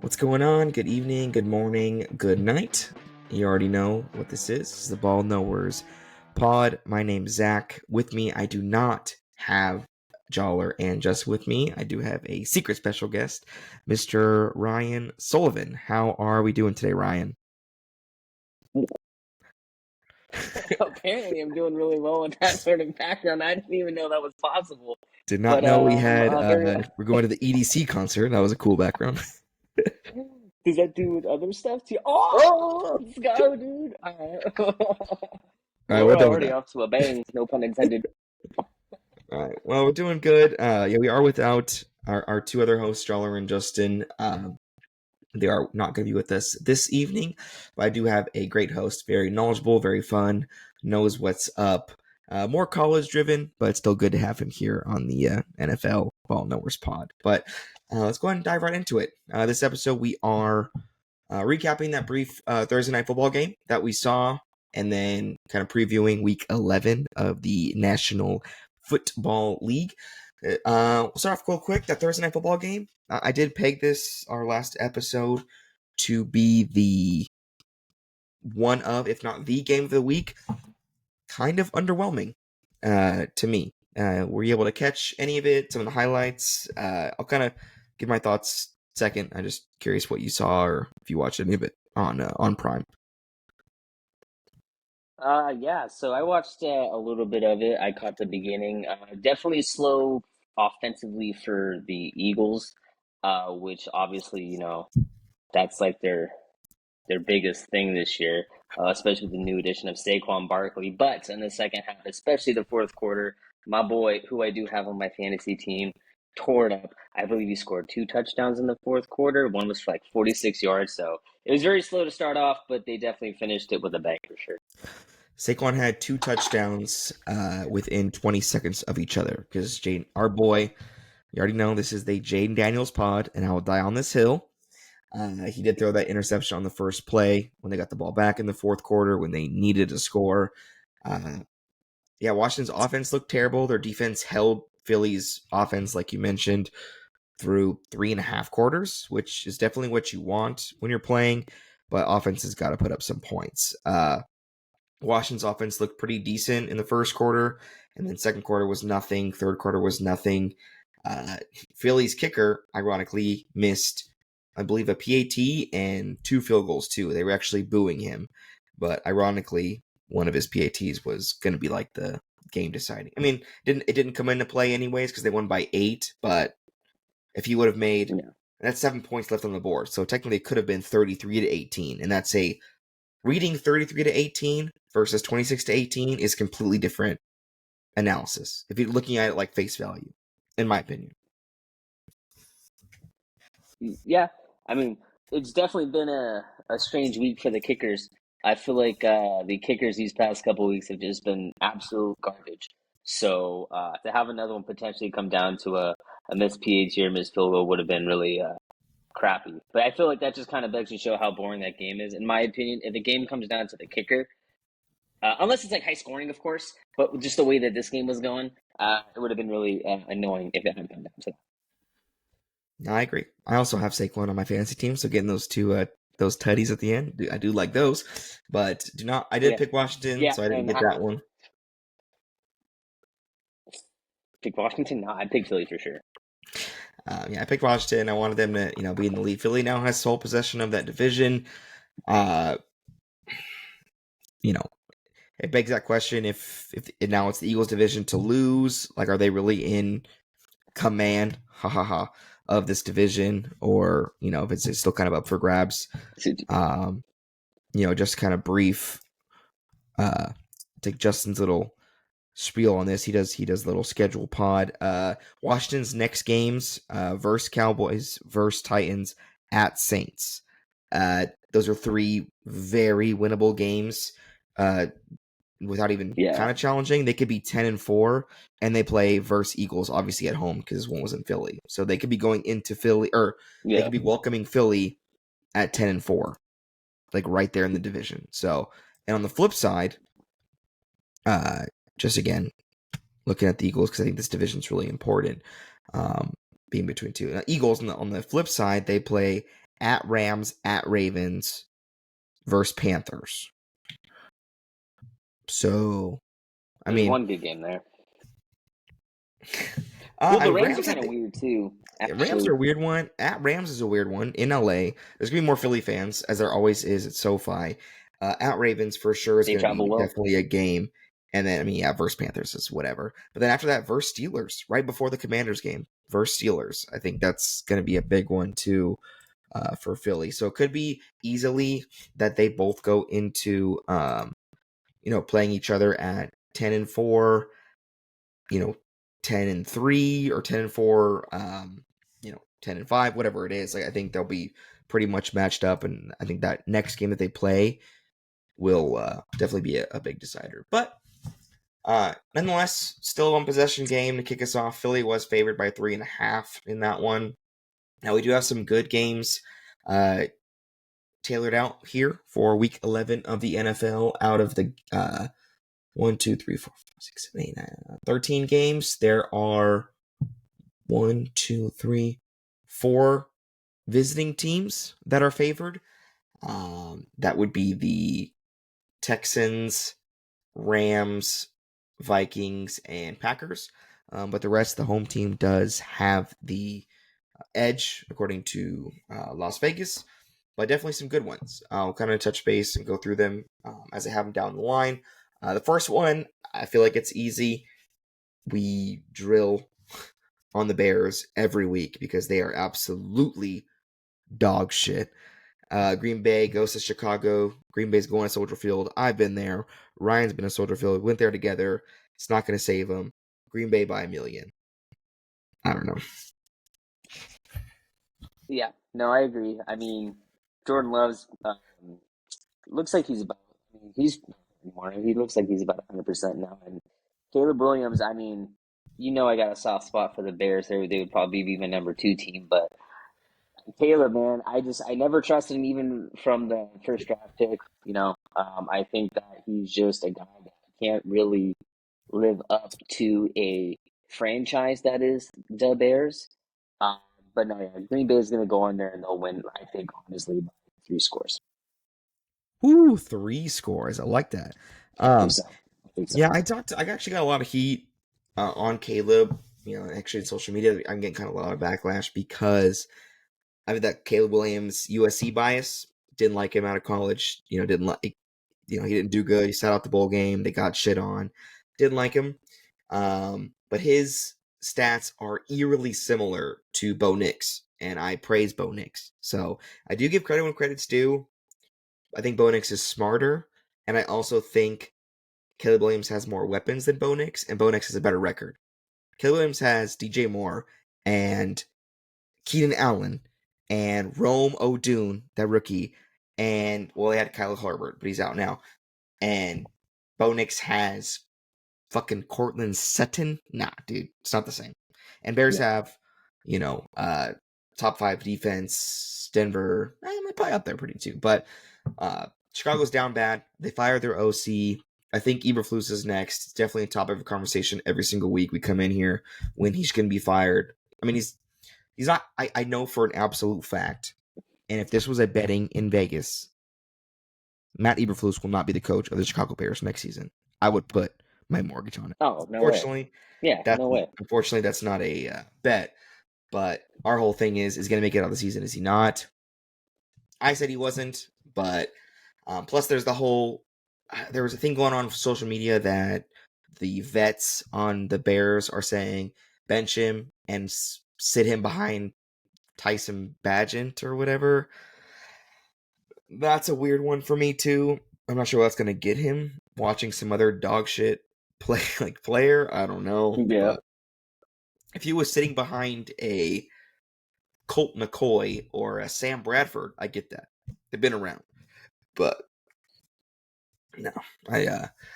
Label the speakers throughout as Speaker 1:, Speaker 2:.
Speaker 1: What's going on? Good evening, good morning, good night. You already know what this is. This is the Ball Knowers pod. My name's Zach. With me, I do not have Joller, and just with me, I do have a secret special guest, Mr. Ryan Sullivan. How are we doing today, Ryan?
Speaker 2: Apparently, I'm doing really well with that sort of background. I didn't even know that was possible.
Speaker 1: Did not
Speaker 2: But
Speaker 1: know we had,
Speaker 2: very.
Speaker 1: we're going to the EDC concert. That was a cool background.
Speaker 2: Does that do with other stuff too? Oh, let's go, dude! All right.
Speaker 1: All right, we're
Speaker 2: We're
Speaker 1: done with
Speaker 2: already
Speaker 1: that.
Speaker 2: off to a bang. No pun intended.
Speaker 1: All right. Well, we're doing good. Yeah, we are without our two other hosts, Joller and Justin. They are not going to be with us this evening, but I do have a great host, very knowledgeable, very fun, knows what's up, more college driven, but still good to have him here on the NFL Ball Knowers pod. But let's go ahead and dive right into it. This episode, we are recapping that brief Thursday night football game that we saw, and then kind of previewing week 11 of the National Football League. We'll start off real quick. That Thursday night football game, I did peg this, our last episode, to be the one of, if not the game of the week. Kind of underwhelming to me. Were you able to catch any of it? Some of the highlights? I'll kind of give my thoughts second. I'm just curious what you saw or if you watched any of it on Prime.
Speaker 2: Yeah. So I watched a little bit of it. I caught the beginning. Definitely slow offensively for the Eagles, which obviously that's like their biggest thing this year, especially with the new addition of Saquon Barkley. But in the second half, especially the fourth quarter, my boy, who I do have on my fantasy team, tore it up. I believe he scored 2 touchdowns in the fourth quarter. One was for like 46 yards. So it was very slow to start off, but they definitely finished it with a bang for sure.
Speaker 1: Saquon had 2 touchdowns within 20 seconds of each other because Jaden, our boy, you already know this is the Jaden Daniels pod, and I will die on this hill. He did throw that interception on the first play when they got the ball back in the fourth quarter when they needed a score. Yeah, Washington's offense looked terrible. Their defense held Philly's offense, like you mentioned, through 3.5 quarters, which is definitely what you want when you're playing, but offense has got to put up some points. Washington's offense looked pretty decent in the first quarter, and then second quarter was nothing. Third quarter was nothing. Philly's kicker, ironically, missed, I believe, a PAT and 2 field goals, too. They were actually booing him, but ironically, one of his PATs was going to be like the game deciding. I mean, it didn't come into play anyways because they won by 8, but if he would have made, that's 7 points left on the board, so technically it could have been 33-18, and that's a reading 33-18 versus 26-18 is completely different analysis if you're looking at it like face value, in my opinion.
Speaker 2: Yeah, I mean, it's definitely been a strange week for the kickers. I feel like the kickers these past couple weeks have just been absolute garbage. So to have another one potentially come down to a missed PAT or missed field goal would have been really crappy. But I feel like that just kind of begs to show how boring that game is. In my opinion, if the game comes down to the kicker, unless it's like high scoring, of course, but just the way that this game was going, it would have been really annoying if it hadn't come down to that.
Speaker 1: I agree. I also have Saquon on my fantasy team, so getting those two those tutties at the end, I do like those. But do not. I did pick Washington,
Speaker 2: Yeah,
Speaker 1: so I didn't
Speaker 2: and
Speaker 1: get that one.
Speaker 2: pick Washington? No, I'd pick Philly for sure.
Speaker 1: Yeah, I picked Washington. I wanted them to, be in the lead. Philly now has sole possession of that division. It begs that question: if now it's the Eagles' division to lose, like, are they really in command? Of this division, or if it's still kind of up for grabs. Just kind of brief. Take Justin's little spiel on this. He does a little schedule pod. Washington's next games versus Cowboys, versus Titans, at Saints. Those are 3 very winnable games. Without even kind of challenging, they could be 10-4, and they play versus Eagles, obviously at home because one was in Philly. So they could be going into Philly, or they could be welcoming Philly at 10-4, like right there in the division. So, and on the flip side, just again looking at the Eagles because I think this division is really important. Being between two Eagles on the flip side, they play at Rams, at Ravens, versus Panthers. So, I
Speaker 2: There's
Speaker 1: mean,
Speaker 2: one good game there. Well, the Rams are
Speaker 1: Rams, I
Speaker 2: kind of
Speaker 1: think
Speaker 2: weird too,
Speaker 1: Rams
Speaker 2: actually.
Speaker 1: are a weird one. At Rams is a weird one in LA. There's gonna be more Philly fans, as there always is at SoFi. At Ravens for sure is
Speaker 2: They
Speaker 1: gonna
Speaker 2: travel
Speaker 1: be
Speaker 2: well.
Speaker 1: definitely a game. And then yeah, versus Panthers is whatever. But then after that, versus Steelers, right before the Commanders game, versus Steelers. I think that's gonna be a big one too for Philly. So it could be easily that they both go into playing each other at 10-4, 10-3 or 10-4, 10-5, whatever it is. Like I think they'll be pretty much matched up, and I think that next game that they play will definitely be a big decider. But nonetheless, still a one possession game to kick us off. Philly was favored by 3.5 in that one. Now we do have some good games tailored out here for Week 11 of the NFL. Out of the 1, 2, 3, 4, 5, 6, 7, 8, 9, 13 games, there are 1, 2, 3, 4 visiting teams that are favored. That would be the Texans, Rams, Vikings, and Packers. But the rest, the home team does have the edge, according to Las Vegas. But definitely some good ones. I'll kind of touch base and go through them as I have them down the line. The first one, I feel like it's easy. We drill on the Bears every week because they are absolutely dog shit. Green Bay goes to Chicago. Green Bay's going to Soldier Field. I've been there. Ryan's been to Soldier Field. We went there together. It's not going to save them. Green Bay by 1,000,000. I don't know.
Speaker 2: Yeah, no, I agree. I mean, Jordan Love's looks like he's about. I mean, he's more. He looks like he's about 100% now. And Caleb Williams, I mean, I got a soft spot for the Bears. They would probably be my number two team, but Caleb, man, I never trusted him even from the first draft pick. I think that he's just a guy that can't really live up to a franchise that is the Bears. Um, but no, yeah, Green Bay is going to go in there and they'll win. I think honestly by 3 scores.
Speaker 1: Ooh, 3 scores. I like that.
Speaker 2: I think
Speaker 1: Um,
Speaker 2: so. I think so.
Speaker 1: yeah, I actually got a lot of heat on Caleb. Actually, in social media, I'm getting kind of a lot of backlash because I have that Caleb Williams USC bias. Didn't like him out of college. Didn't like. He didn't do good. He sat out the bowl game. They got shit on. Didn't like him. But his stats are eerily similar to Bo Nix, and I praise Bo Nix. So I do give credit when credit's due. I think Bo Nix is smarter, and I also think Caleb Williams has more weapons than Bo Nix, and Bo Nix has a better record. Caleb Williams has DJ Moore and Keenan Allen and Rome O'Doon, that rookie, and they had Kyle Harbert, but he's out now. And Bo Nix has fucking Cortland Sutton. Nah, dude, it's not the same. And Bears
Speaker 2: Yeah.
Speaker 1: have, top 5 defense. Denver, probably up there pretty too. But Chicago's down bad. They fired their OC. I think Eberflus is next. It's definitely a topic of conversation every single week we come in here when he's going to be fired. I mean, he's not. I know for an absolute fact. And if this was a betting in Vegas, Matt Eberflus will not be the coach of the Chicago Bears next season. I would put my mortgage on it.
Speaker 2: Oh, no way.
Speaker 1: Unfortunately,
Speaker 2: Yeah, no way.
Speaker 1: that's not a bet. But our whole thing is going to make it out of the season. Is he not? I said he wasn't, but plus there's the whole. There was a thing going on social media that the vets on the Bears are saying bench him and sit him behind Tyson Bagent or whatever. That's a weird one for me too. I'm not sure what that's gonna get him. Watching some other dog shit player, I don't know.
Speaker 2: Yeah.
Speaker 1: But if he was sitting behind a Colt McCoy or a Sam Bradford, I get that. They've been around. But no.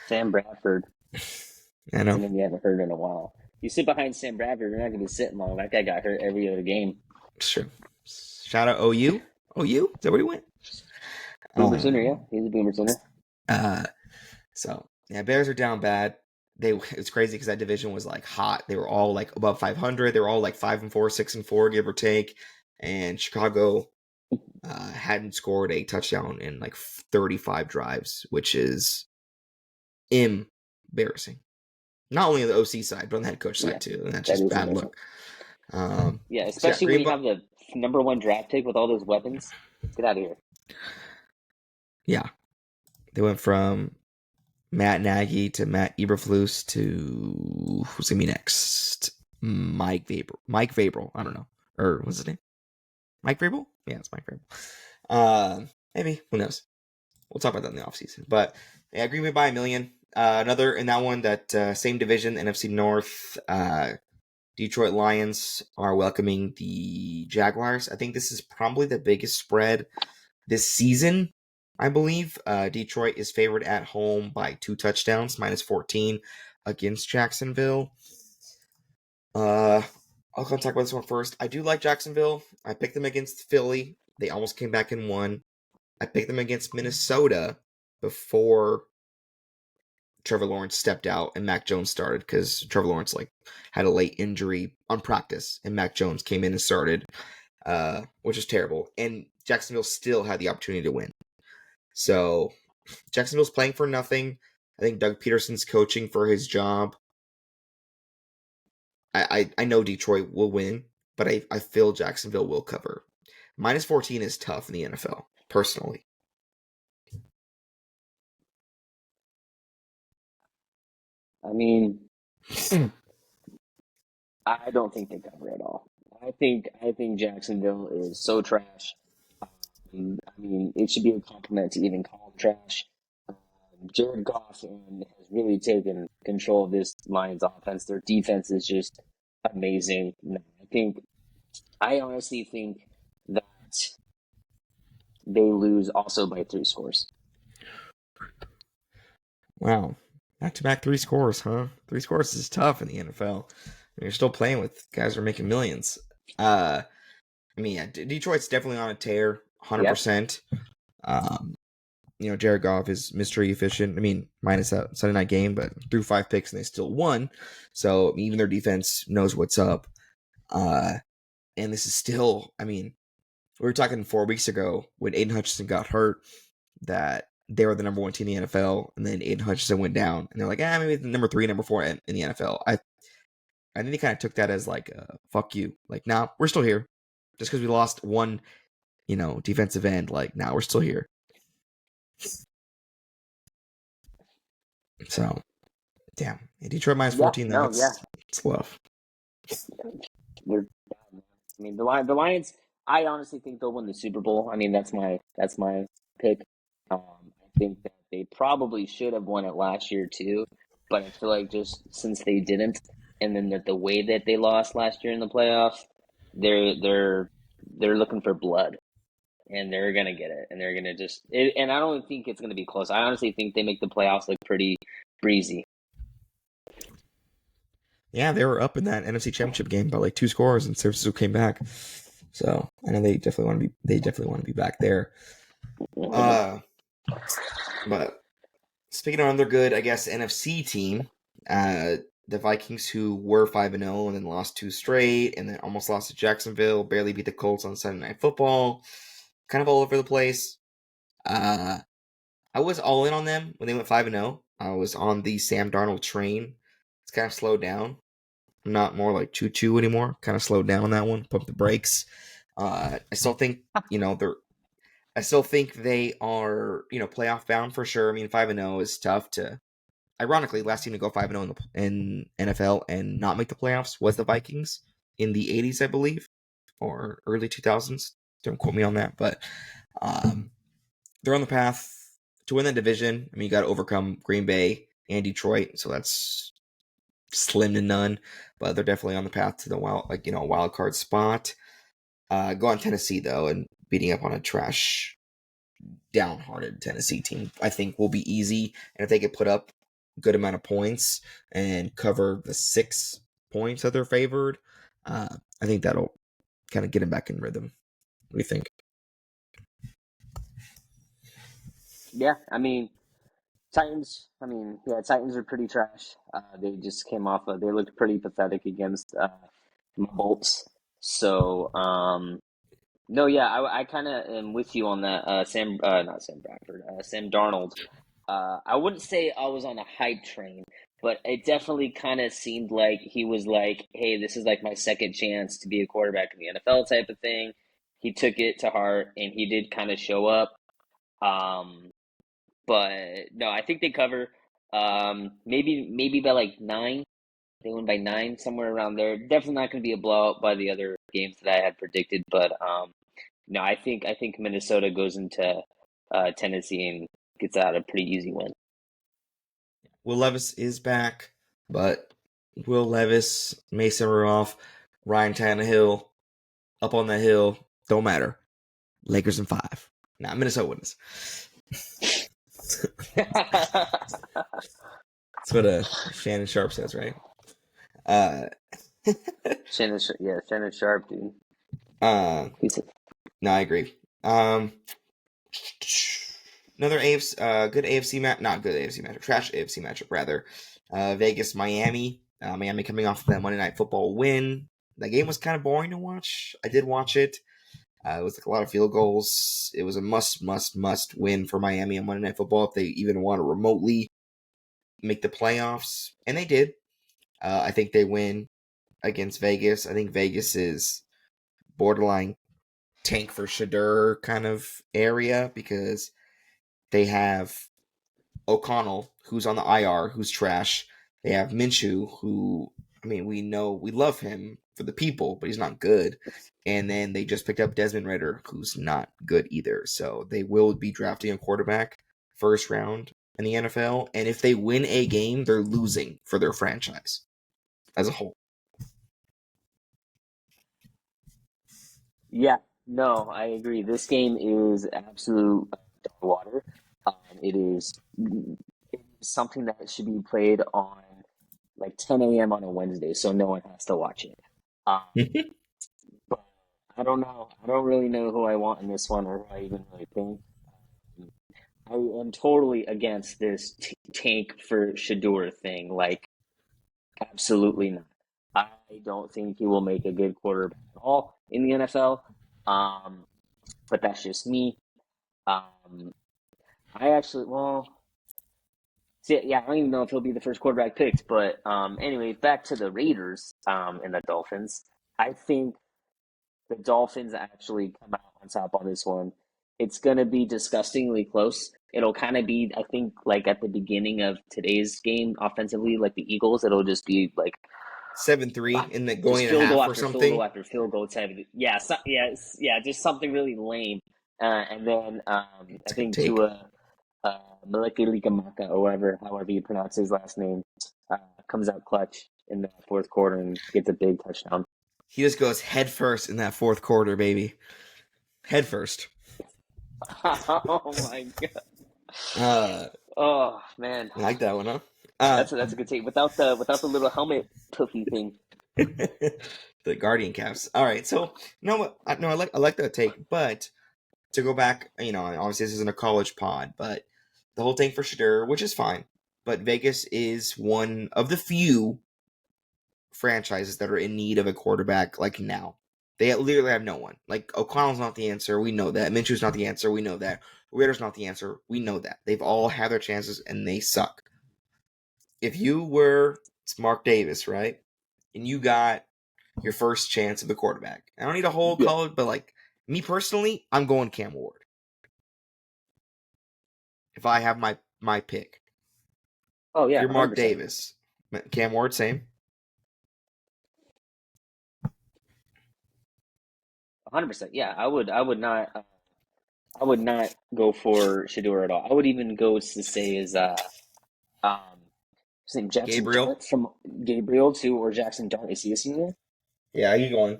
Speaker 2: Sam Bradford
Speaker 1: I
Speaker 2: is a
Speaker 1: know.
Speaker 2: name you haven't heard in a while. You sit behind Sam Bradford, you're not going to be sitting long. That guy got hurt every other game.
Speaker 1: Sure. Shout out OU. OU? Is that where he went?
Speaker 2: Boomer Sooner, yeah. He's a Boomer Sooner.
Speaker 1: So yeah, Bears are down bad. It's crazy because that division was like hot. They were all like above 500. They were all like 5-4, 6-4, give or take. And Chicago hadn't scored a touchdown in like 35 drives, which is embarrassing. Not only on the OC side, but on the head coach
Speaker 2: Yeah,
Speaker 1: side too, and that's
Speaker 2: that
Speaker 1: just
Speaker 2: is
Speaker 1: bad
Speaker 2: embarrassing.
Speaker 1: luck.
Speaker 2: Yeah,
Speaker 1: So yeah,
Speaker 2: especially when
Speaker 1: Green
Speaker 2: you
Speaker 1: Bay.
Speaker 2: have the number one draft pick with all those weapons. Get out of here.
Speaker 1: Yeah, they went from Matt Nagy to Matt Eberflus to who's gonna be next? Mike Vrabel. Mike Vrabel. I don't know, or what's his name? Mike Vrabel. Yeah, it's Mike Vrabel. Maybe who knows? We'll talk about that in the offseason. But yeah, Green Bay by a million. Another in that one, that same division, NFC North. Detroit Lions are welcoming the Jaguars. I think this is probably the biggest spread this season. I believe Detroit is favored at home by 2 touchdowns, minus 14 against Jacksonville. I'll talk about this one first. I do like Jacksonville. I picked them against Philly. They almost came back and won. I picked them against Minnesota before Trevor Lawrence stepped out and Mac Jones started, because Trevor Lawrence had a late injury on practice and Mac Jones came in and started, which is terrible. And Jacksonville still had the opportunity to win. So Jacksonville's playing for nothing. I think Doug Peterson's coaching for his job. I know Detroit will win, but I feel Jacksonville will cover. Minus 14 is tough in the NFL, personally.
Speaker 2: I mean, I don't think they cover at all. I think Jacksonville is so trash. I mean, it should be a compliment to even call them trash. Jared Goff has really taken control of this Lions offense. Their defense is just amazing. No, I honestly think that they lose also by 3 scores.
Speaker 1: Wow. Back to back 3 scores, huh? 3 scores is tough in the NFL. You're still playing with guys who are making millions. I mean, yeah, Detroit's definitely on a tear,
Speaker 2: Yep.
Speaker 1: 100%. Um, Jared Goff is mystery efficient. I mean, minus that Sunday night game, but threw 5 picks and they still won. So even their defense knows what's up. Uh, and this is still, I mean, we were talking 4 weeks ago when Aiden Hutchinson got hurt that they were the number one team in the NFL, and then Aiden Hutchinson went down, and they're like, maybe the number 3, number 4 in the NFL. I think they kind of took that as like, fuck you. Like, nah, we're still here. Just because we lost one, defensive end, like, nah, we're still here. So, damn. Detroit minus
Speaker 2: Yeah.
Speaker 1: 14, though,
Speaker 2: No. Yeah.
Speaker 1: it's love.
Speaker 2: They're bad, man. I mean, the Lions. I honestly think they'll win the Super Bowl. I mean, that's my pick. I think that they probably should have won it last year too, but I feel like just since they didn't, and then the way that they lost last year in the playoffs, they're looking for blood, and they're gonna get it, and they're gonna and I don't think it's gonna be close. I honestly think they make the playoffs look pretty breezy.
Speaker 1: Yeah, they were up in that NFC Championship game by like 2 scores, and San Francisco came back. So I know they definitely want to be back there. Uh, but speaking of another good, I guess, NFC team, the Vikings, who were 5-0 and then lost 2 straight, and then almost lost to Jacksonville, barely beat the Colts on Sunday Night Football, kind of all over the place. Uh, I was all in on them when they went 5-0. I was on the Sam Darnold train. It's kind of slowed down. I'm not more like choo choo anymore. Kind of slowed down on that one. Pump the brakes. I still think they're. I still think they are playoff bound for sure. I mean, 5-0 is tough to. Ironically, last team to go 5-0 in NFL and not make the playoffs was the Vikings in the 80s, I believe, or early 2000s. Don't quote me on that, but um, they're on the path to win the division. I mean, you got to overcome Green Bay and Detroit, so that's slim to none. But they're definitely on the path to the wild card spot. Go on Tennessee though, and beating up on a trash, downhearted Tennessee team, I think will be easy. And if they could put up a good amount of points and cover the 6 points that they're favored, I think that'll kind of get them back in rhythm. What do you think?
Speaker 2: Yeah, I mean, Titans. I mean, yeah, Titans are pretty trash. They just came off of. They looked pretty pathetic against my Bolts. So, No, yeah, I kind of am with you on that. Not Sam Bradford, Sam Darnold. I wouldn't say I was on a hype train, but it definitely kind of seemed like he was like, "Hey, this is like my second chance to be a quarterback in the NFL," type of thing. He took it to heart, and he did kind of show up. Um, but no, I think they cover. Maybe by like 9. They win by 9, somewhere around there. Definitely not going to be a blowout by the other games that I had predicted, but no, I think Minnesota goes into Tennessee and gets out a pretty easy win.
Speaker 1: Will Levis is back, but Will Levis, Mason Rudolph, Ryan Tannehill, up on the hill, don't matter. Lakers in 5. Nah, Minnesota wins. That's what Shannon Sharp says, right? Uh,
Speaker 2: Shannon Sharp, dude.
Speaker 1: uh,
Speaker 2: He's a,
Speaker 1: no, I agree. Um, another AFC, good AFC match, not good AFC matchup, trash AFC matchup rather. Vegas, Miami. Miami coming off of that Monday Night Football win. That game was kind of boring to watch. I did watch it. It was like a lot of field goals. It was a must win for Miami on Monday Night Football if they even want to remotely make the playoffs, and they did. I think they win against Vegas. I think Vegas is borderline tank for Shadur kind of area because they have O'Connell, who's on the IR, who's trash. They have Minshew, who, I mean, we know we love him for the people, but he's not good. And then they just picked up Desmond Ritter, who's not good either. So they will be drafting a quarterback first round in the NFL. And if they win a game, they're losing for their franchise as a whole.
Speaker 2: yeah, no, I agree. This game is absolute dog water. It is something that should be played on like 10 a.m. on a Wednesday, so no one has to watch it. Um, but I don't know. I don't really know who I want in this one or who I even really think. I am totally against this tank for Shador thing. Like, absolutely not. I don't think he will make a good quarterback at all in the NFL. Um, but that's just me. Um, I actually, well, see, yeah, I don't even know if he'll be the first quarterback picked. But anyway, back to the Raiders and the Dolphins. I think the Dolphins actually come out on top on this one. It's going to be disgustingly close. It'll kind of be, I think, like at the beginning of today's game offensively, like the Eagles, it'll just be like
Speaker 1: 7-3 and then
Speaker 2: just
Speaker 1: going in
Speaker 2: field goal
Speaker 1: half or
Speaker 2: after field goal
Speaker 1: something.
Speaker 2: after field goal type. Yeah, yeah, just something really lame. And then I
Speaker 1: It's a good
Speaker 2: think
Speaker 1: take.
Speaker 2: Tua Maliki Likamaka, or however you pronounce his last name, comes out clutch in the fourth quarter and gets a big touchdown.
Speaker 1: He just goes head first in that fourth quarter, baby. Head first.
Speaker 2: Oh my god!
Speaker 1: Uh,
Speaker 2: Oh man,
Speaker 1: I like that one, huh? Uh,
Speaker 2: that's a good take without the little helmet puffy thing.
Speaker 1: the Guardian caps. All right, so no, no, I like that take, but to go back, obviously this isn't a college pod, but the whole thing for Shadur, which is fine, but Vegas is one of the few franchises that are in need of a quarterback like now. They literally have no one. Like O'Connell's not the answer, we know that. Minshew's not the answer, we know that. Ritter's not the answer, we know that. They've all had their chances and they suck. If you were it's Mark Davis, right? And you got your first chance of the quarterback. I don't need a whole
Speaker 2: Yeah.
Speaker 1: college, but like me personally, I'm going Cam Ward. If I have my pick.
Speaker 2: Oh
Speaker 1: If
Speaker 2: yeah,
Speaker 1: you're Mark
Speaker 2: 100%.
Speaker 1: Davis, Cam Ward, same.
Speaker 2: 100%. Yeah, I would not go for Shador at all. I would even go to say is um his name Jackson
Speaker 1: Gabriel.
Speaker 2: Dart from Gabriel too, or Jackson Dart. Is he a senior?
Speaker 1: Yeah, you going?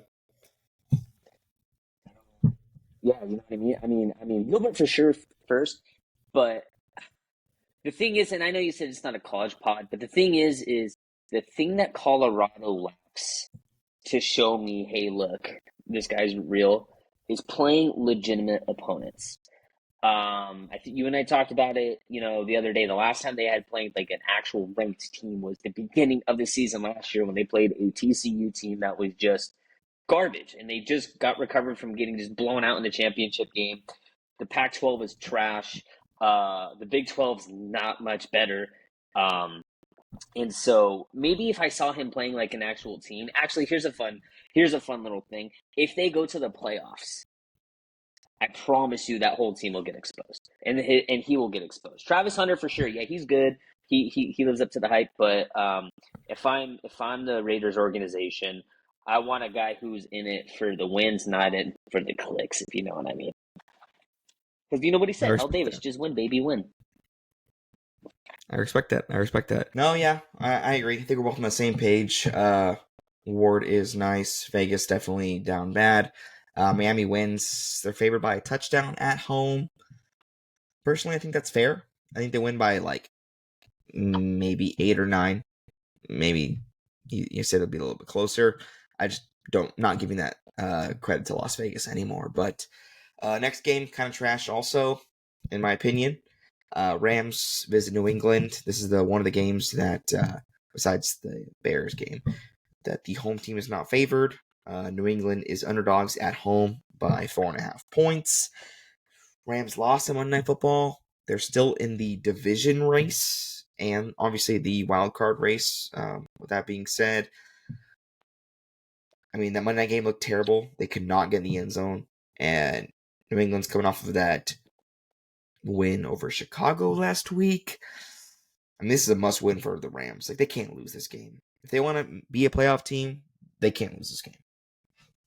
Speaker 2: Yeah, you know what I mean. Gilbert for sure first, but the thing is, and I know you said it's not a college pod, but the thing is the thing that Colorado lacks to show me, hey, look, this guy's real, is playing legitimate opponents. I think you and I talked about it, the other day. The last time they had played like an actual ranked team was the beginning of the season last year when they played a TCU team that was just garbage, and they just got recovered from getting just blown out in the championship game. The Pac-12 is trash. The Big 12's not much better. And so maybe if I saw him playing like an actual team, actually, here's a fun little thing. If they go to the playoffs, I promise you that whole team will get exposed, and he will get exposed. Travis Hunter for sure. Yeah, he's good. He lives up to the hype. But if I'm the Raiders organization, I want a guy who's in it for the wins, not in for the clicks. If you know what I mean. Because you know what he
Speaker 1: I
Speaker 2: said. Hell
Speaker 1: respect
Speaker 2: Davis,
Speaker 1: that.
Speaker 2: just win, baby, win.
Speaker 1: I respect that. I respect that. No, yeah, I agree. I think we're both on the same page. Ward is nice. Vegas definitely down bad. Miami wins. They're favored by a touchdown at home. Personally, I think that's fair. I think they win by like maybe 8 or 9. Maybe you said it'll be a little bit closer. I just don't not giving that credit to Las Vegas anymore. But next game kind of trash also, in my opinion. Rams visit New England. This is the one of the games that besides the Bears game that the home team is not favored. New England is underdogs at home by 4.5 points. Rams lost on Monday Night Football. They're still in the division race and obviously the wild card race. With that being said, I mean, that Monday night game looked terrible. They could not get in the end zone. And New England's coming off of that win over Chicago last week. I mean, this is a must win for the Rams. Like, they can't lose this game. If they want to be a playoff team, they can't lose this game.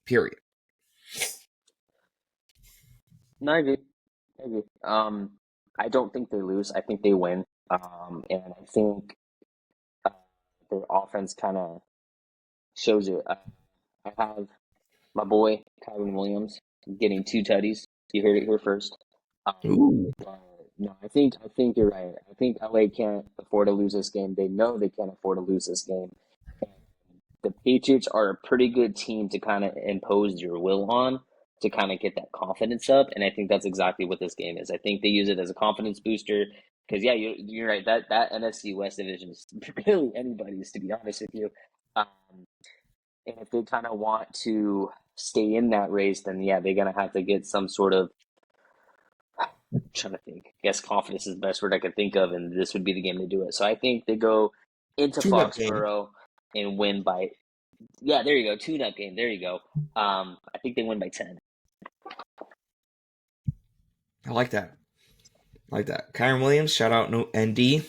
Speaker 1: Period.
Speaker 2: No, I agree. I agree. I don't think they lose. I think they win. And I think uh, their offense kind of shows it. I have my boy Kyron Williams getting 2 tutties. You heard it here first. Um,
Speaker 1: Ooh.
Speaker 2: but no, I think you're right. I think LA can't afford to lose this game. They know they can't afford to lose this game. And the Patriots are a pretty good team to kind of impose your will on to kind of get that confidence up. And I think that's exactly what this game is. I think they use it as a confidence booster. Because yeah, you're right. That NFC West division is really anybody's, to be honest with you. Um, and if they kind of want to stay in that race, then yeah, they're gonna have to get some sort of. I'm trying to think. I guess confidence is the best word I could think of, and this would be the game to do it. So I think they go into
Speaker 1: Tune-up game.
Speaker 2: Foxborough and win by. Yeah, there you go. Tune-up game. There you go. I think they win by 10.
Speaker 1: I like that. I like that. Kyron Williams, shout out no ND. He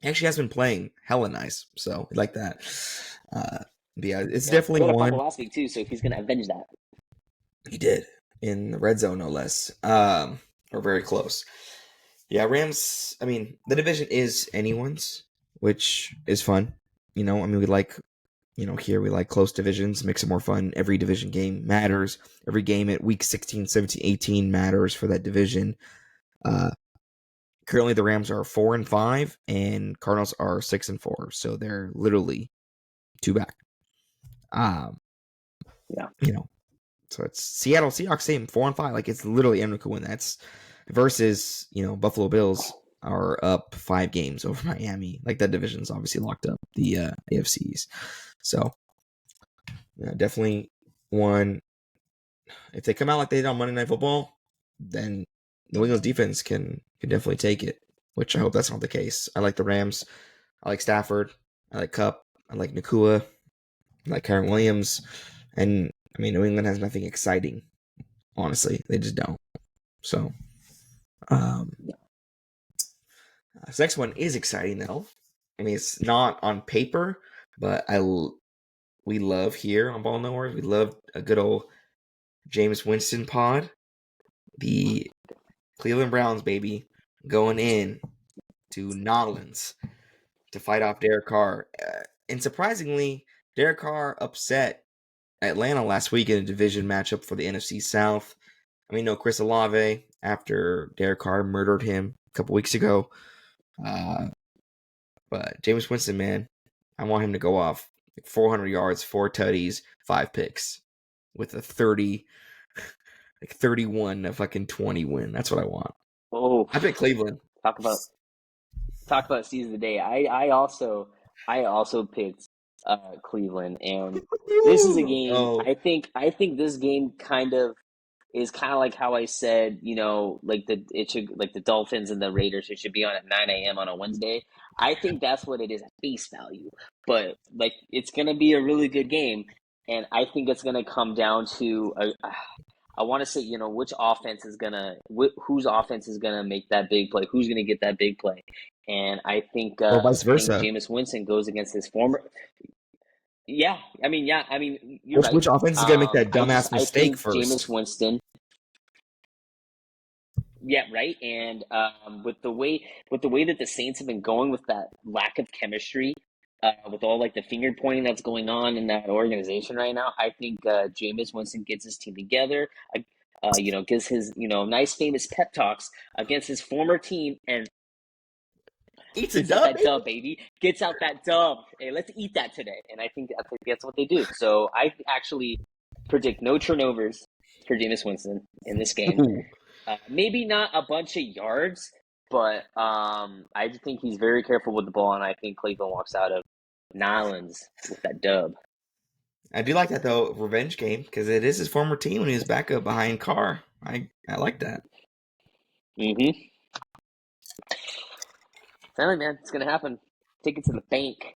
Speaker 1: actually has been playing hella nice, so I like that. But yeah, it's
Speaker 2: Yeah, he
Speaker 1: definitely
Speaker 2: had a fumble
Speaker 1: one.
Speaker 2: last week too, so he's gonna avenge that.
Speaker 1: He did in the red zone, no less, or very close. Yeah, Rams. I mean, the division is anyone's, which is fun. I mean, we like, here we like close divisions, makes it more fun. Every division game matters. Every game at week 16, 17, 18 matters for that division. Uh, Currently, the Rams are 4-5, and Cardinals are 6-4. So they're literally 2 back. Um,
Speaker 2: Yeah,
Speaker 1: you know, so it's Seattle Seahawks same 4-5. Like it's literally anyone could win. That's versus Buffalo Bills are up 5 games over Miami. Like that division's obviously locked up. The AFCs. So yeah, definitely one. If they come out like they did on Monday Night Football, then New England's defense can definitely take it. Which I hope that's not the case. I like the Rams. I like Stafford. I like Cup. I like Nakua. I like Kyron Williams. And I mean, New England has nothing exciting. Honestly, they just don't. So, um, this next one is exciting though. I mean, it's not on paper, but we love here on Ball Nowhere. We love a good old James Winston pod. The Cleveland Browns, baby, going in to Nolans to fight off Derek Carr. And surprisingly, Derek Carr upset Atlanta last week in a division matchup for the NFC South. I mean, no Chris Olave after Derek Carr murdered him a couple weeks ago. But James Winston, man, I want him to go off 400 yards, 4 tutties, 5 picks with a 31 a fucking 20 win. That's what I want.
Speaker 2: Oh,
Speaker 1: I pick Cleveland.
Speaker 2: talk about talk about season of the day. I also picked Cleveland, and this is a game.
Speaker 1: Oh,
Speaker 2: I think this game kind of is kind of like how I said, like the Dolphins and the Raiders. It should be on at 9 a.m. on a Wednesday. I think that's what it is at face value, but like it's gonna be a really good game, and I think it's gonna come down to I want to say, which offense is whose offense is gonna make that big play, who's gonna get that big play, and
Speaker 1: or vice
Speaker 2: I think
Speaker 1: versa.
Speaker 2: Jameis Winston goes against his former. Yeah, you're
Speaker 1: Which
Speaker 2: right.
Speaker 1: offense is gonna make that dumbass
Speaker 2: I
Speaker 1: mistake
Speaker 2: think Jameis
Speaker 1: first?
Speaker 2: Winston. Yeah, right. And with the way that the Saints have been going with that lack of chemistry, with all like the finger pointing that's going on in that organization right now, I think Jameis Winston gets his team together. Gives his nice famous pep talks against his former team and
Speaker 1: Eats a
Speaker 2: gets out
Speaker 1: dub,
Speaker 2: that
Speaker 1: baby.
Speaker 2: dub, baby. Gets out that dub. Hey, let's eat that today. And I think that's what they do. So I actually predict no turnovers for Jameis Winston in this game.
Speaker 1: Ooh.
Speaker 2: Maybe not a bunch of yards, but I just think he's very careful with the ball, and I think Cleveland walks out of Nolans with that dub.
Speaker 1: I do like that though, revenge game, because it is his former team when he was back up behind Carr. I like that.
Speaker 2: Mm-hmm. Finally, man, it's gonna happen. Take it to the bank.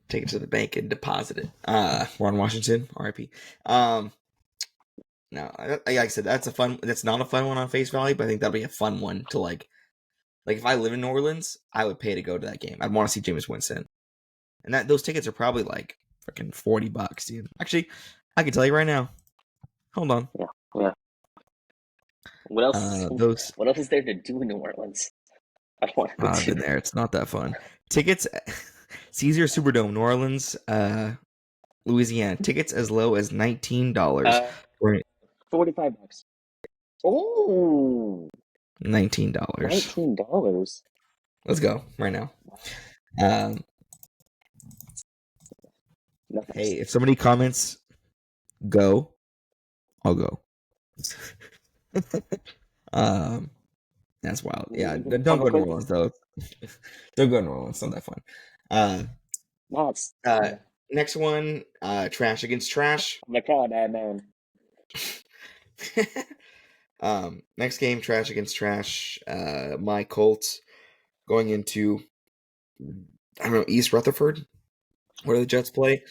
Speaker 1: Take it to the bank and deposit it. Ron Washington, R.I.P. Um, no, like I said, that's a fun. That's not a fun one on face value, but I think that'll be a fun one to like if I live in New Orleans, I would pay to go to that game. I'd want to see Jameis Winston, and that those tickets are probably like freaking $40, dude. Actually, I can tell you right now. Hold on.
Speaker 2: Yeah, yeah. What else?
Speaker 1: Those
Speaker 2: What else is there to do in New Orleans? I don't want to go
Speaker 1: I've been
Speaker 2: to.
Speaker 1: there. It's not that fun. Tickets, Caesar Superdome, New Orleans, Louisiana. Tickets as low as $19.
Speaker 2: Uh,
Speaker 1: For
Speaker 2: $45. Oh,
Speaker 1: $19.
Speaker 2: $19.
Speaker 1: Let's go right now. Um,
Speaker 2: No
Speaker 1: hey,
Speaker 2: thanks.
Speaker 1: if somebody comments go, I'll go. um, that's wild. Yeah, don't
Speaker 2: Come
Speaker 1: go to New
Speaker 2: quick.
Speaker 1: Orleans though. Don't go to New Orleans. It's not that fun. Uh,
Speaker 2: No, it's
Speaker 1: uh, next one, trash against trash.
Speaker 2: I'm like, oh, man.
Speaker 1: Next game, trash against trash. My Colts going into I don't know East Rutherford. Where do the Jets play?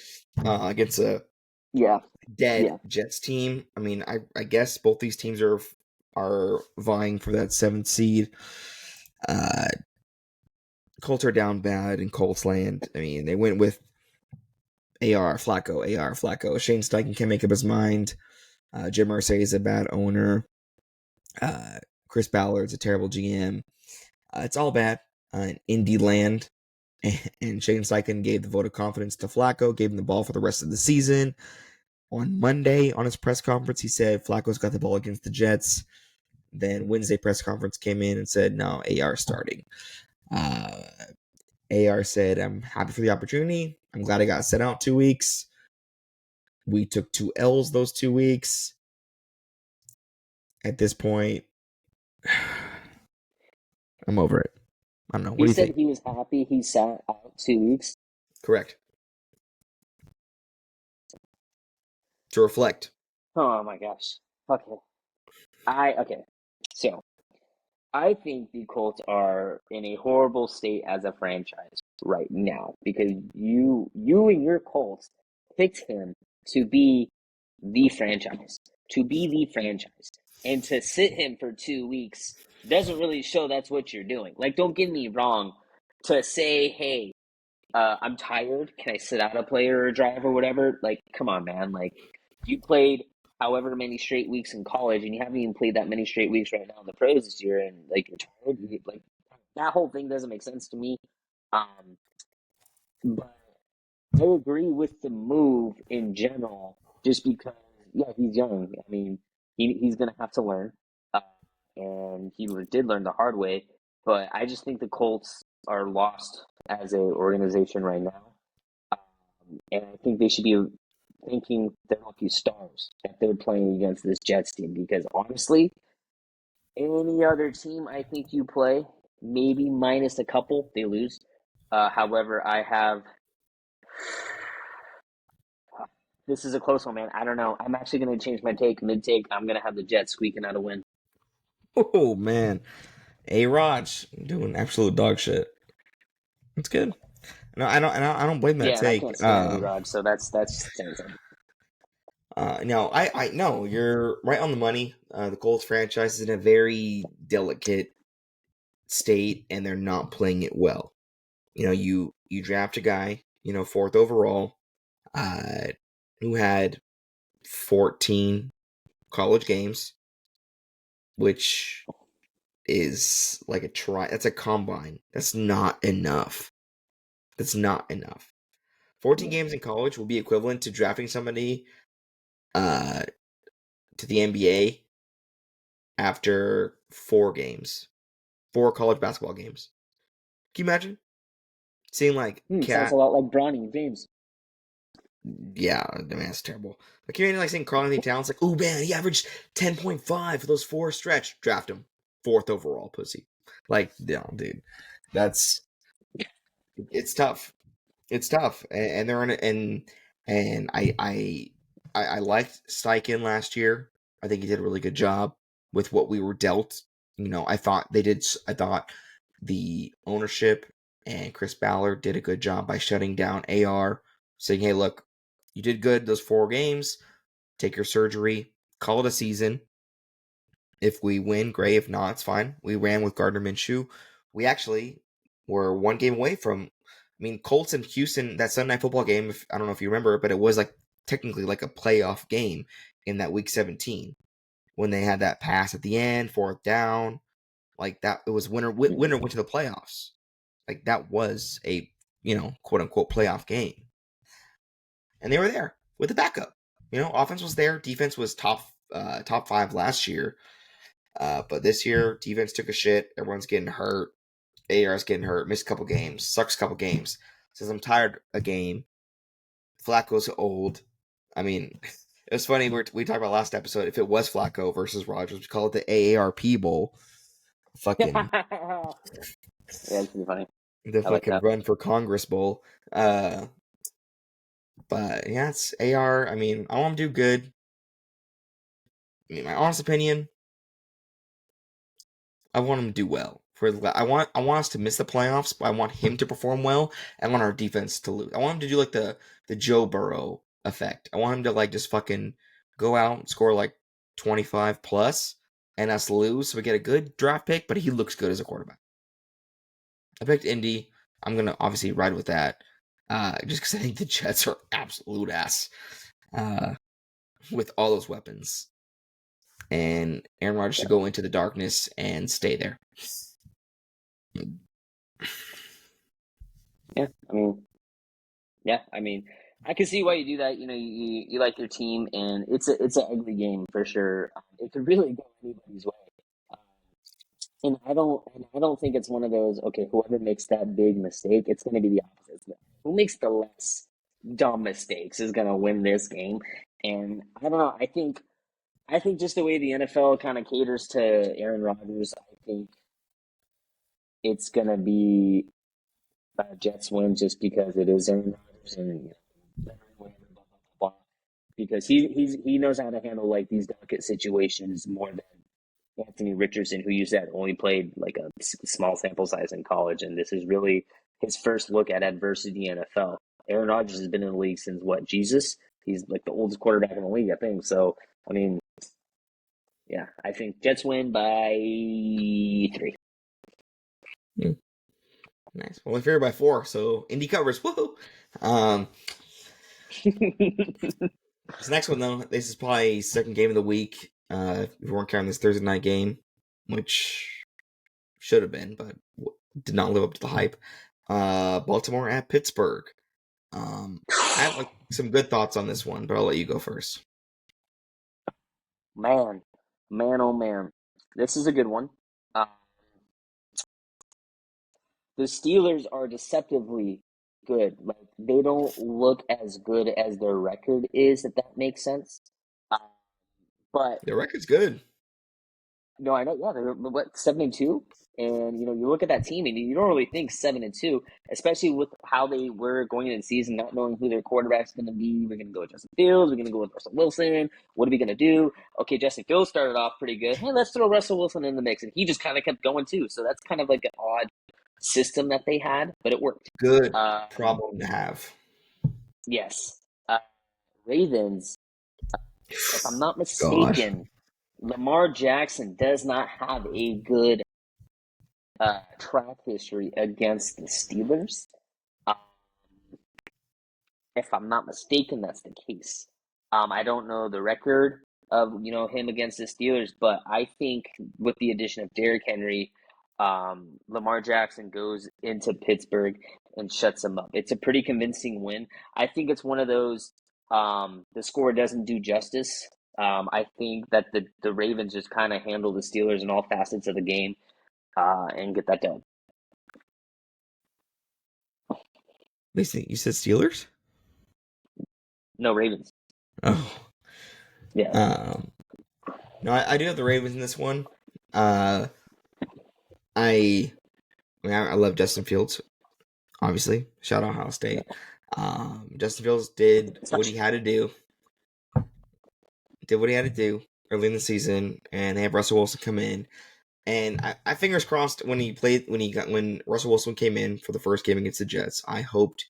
Speaker 1: Against a
Speaker 2: Yeah,
Speaker 1: dead
Speaker 2: yeah.
Speaker 1: Jets team. I mean, I guess both these teams are vying for that seventh seed. Uh, Colts are down bad in Colts land. I mean, they went with AR Flacco. Shane Steichen can't make up his mind. Jim Irsay is a bad owner. Uh, Chris Ballard's a terrible GM. It's all bad in Indy land. And Shane Steichen gave the vote of confidence to Flacco, gave him the ball for the rest of the season. On Monday, on his press conference, he said Flacco's got the ball against the Jets. Then Wednesday press conference came in and said, no, AR starting. Uh, AR said, I'm happy for the opportunity. I'm glad I got sent out 2 weeks. We took 2 L's those 2 weeks. At this point, I'm over it. I don't know. What
Speaker 2: He
Speaker 1: do you
Speaker 2: said
Speaker 1: think?
Speaker 2: he was happy he sat out 2 weeks.
Speaker 1: Correct. To reflect.
Speaker 2: Oh my gosh. Okay. Okay. So I think the Colts are in a horrible state as a franchise right now because you and your Colts picked him to be the franchise, and to sit him for 2 weeks doesn't really show that's what you're doing. Like, don't get me wrong. To say, hey, I'm tired. Can I sit out a player or a drive or whatever? Like, come on, man. Like, you played however many straight weeks in college, and you haven't even played that many straight weeks right now in the pros this year, and like you're tired. Like that whole thing doesn't make sense to me. Um, but I agree with the move in general, just because yeah, he's young. I mean, he's gonna have to learn, uh, and he did learn the hard way. But I just think the Colts are lost as a organization right now. And I think they should be thanking their lucky stars that they're playing against this Jets team because honestly, any other team I think you play, maybe minus a couple, they lose. However, I have This is a close one, man. I don't know. I'm actually going to change my take mid take. I'm going to have the Jets squeaking out a win.
Speaker 1: Oh man, A Raj doing absolute dog shit. That's good. No, I don't blame that
Speaker 2: Yeah, and I
Speaker 1: take.
Speaker 2: can't stand A-Rod, so that's saying something.
Speaker 1: No, I no, you're right on the money. The Colts franchise is in a very delicate state, and they're not playing it well. You draft a guy, fourth overall, uh, who had 14 college games, which is like a try. That's a combine. That's not enough. That's not enough. 14
Speaker 2: Yeah.
Speaker 1: games in college will be equivalent to drafting somebody uh, to the NBA after 4 games, 4 college basketball games. Can you imagine seeing like
Speaker 2: Sounds a
Speaker 1: Cat?
Speaker 2: lot like Bronny James.
Speaker 1: Yeah, I mean, that's terrible. Like, can you imagine like seeing Carl Anthony Towns like, oh man, he averaged 10.5 for those 4 stretch. Draft him, fourth overall, pussy. Like, no, dude, that's it's tough. It's tough, and they're in it, and I liked Steichen last year. I think he did a really good job with what we were dealt. I thought they did. I thought the ownership and Chris Ballard did a good job by shutting down AR, saying, "Hey, look, you did good those 4 games. Take your surgery. Call it a season. If we win, great. If not, it's fine." We ran with Gardner Minshew. We actually were 1 game away from. I mean, Colts and Houston, that Sunday Night Football game. I don't know if you remember, but it was like technically like a playoff game in that Week 17 when they had that pass at the end, fourth down, like that. It was winner went to the playoffs. Like that was a quote unquote playoff game, and they were there with the backup. Offense was there, defense was top 5 last year. But this year, defense took a shit. Everyone's getting hurt. AR's getting hurt. Missed a couple games. Sucks a couple games. Says I'm tired a game. Flacco's old. I mean, it was funny. We talked about last episode. If it was Flacco versus Rodgers, we call it the AARP Bowl. Fucking
Speaker 2: Yeah, it's pretty funny.
Speaker 1: the
Speaker 2: I like
Speaker 1: fucking
Speaker 2: that.
Speaker 1: run for Congress Bowl. But yeah, it's AR. I mean, I want him to do good. I mean, my honest opinion, I want him to do well. I want us to miss the playoffs, but I want him to perform well. I want our defense to lose. I want him to do like the Joe Burrow effect. I want him to like just fucking go out and score like 25 plus and us lose so we get a good draft pick, but he looks good as a quarterback. I picked Indy. I'm gonna obviously ride with that. Just because I think the Jets are absolute ass with all those weapons. And Aaron Rodgers should go into the darkness and stay there.
Speaker 2: Yeah, I mean, yeah, I mean, I can see why you do that. You like your team, and it's an ugly game for sure. It could really go anybody's way. Um, and I don't think it's one of those. Okay, whoever makes that big mistake, it's going to be the opposite. Who makes the less dumb mistakes is going to win this game. And I don't know. I think just the way the NFL kind of caters to Aaron Rodgers, I think it's going to be Jets win just because it is Aaron Rodgers and blah, blah, blah, blah, because he knows how to handle like these delicate situations more than Anthony Richardson, who you said only played like a small sample size in college, and this is really his first look at adversity in the NFL. Aaron Rodgers has been in the league since what? Jesus, he's like the oldest quarterback in the league, I think. So, I mean, yeah, I think Jets win by 3.
Speaker 1: Hmm. Nice. Well, we favored by 4, so Indy covers. Woohoo! Um, this next one though, this is probably second game of the week. If we weren't counting this Thursday night game, which should have been, but did not live up to the hype. Baltimore at Pittsburgh. I have like some good thoughts on this one, but I'll let you go first.
Speaker 2: Man, man, oh man, this is a good one. Uh, the Steelers are deceptively good. Like they don't look as good as their record is, if that makes sense. Uh, but
Speaker 1: The record's good.
Speaker 2: No, I know. Yeah, they're what 7-2, and you look at that team, and you don't really think 7-2, especially with how they were going into the season, not knowing who their quarterback's going to be. We're going to go with Justin Fields. We're going to go with Russell Wilson. What are we going to do? Okay, Justin Fields started off pretty good. Hey, let's throw Russell Wilson in the mix, and he just kind of kept going too. So that's kind of like an odd system that they had, but it worked.
Speaker 1: Good
Speaker 2: Um,
Speaker 1: problem to have.
Speaker 2: yes, Ravens. If I'm not
Speaker 1: God.
Speaker 2: mistaken, Lamar Jackson does not have a good track history against the Steelers. Um, if I'm not mistaken, that's the case. I don't know the record of him against the Steelers, but I think with the addition of Derrick Henry, Lamar Jackson goes into Pittsburgh and shuts them up. It's a pretty convincing win. I think it's one of those the score doesn't do justice. I think that the Ravens just kind of handle the Steelers in all facets of the game and get that done.
Speaker 1: Listen, you said Steelers?
Speaker 2: No Ravens.
Speaker 1: Oh.
Speaker 2: Yeah.
Speaker 1: Um, no, I do have the Ravens in this one. Uh, I, I love Justin Fields, obviously. Shout out Ohio State. Justin Fields
Speaker 2: It's not.
Speaker 1: did what he had to do early in the season, and they have Russell Wilson come in. And I fingers crossed when Russell Wilson came in for the first game against the Jets. I hoped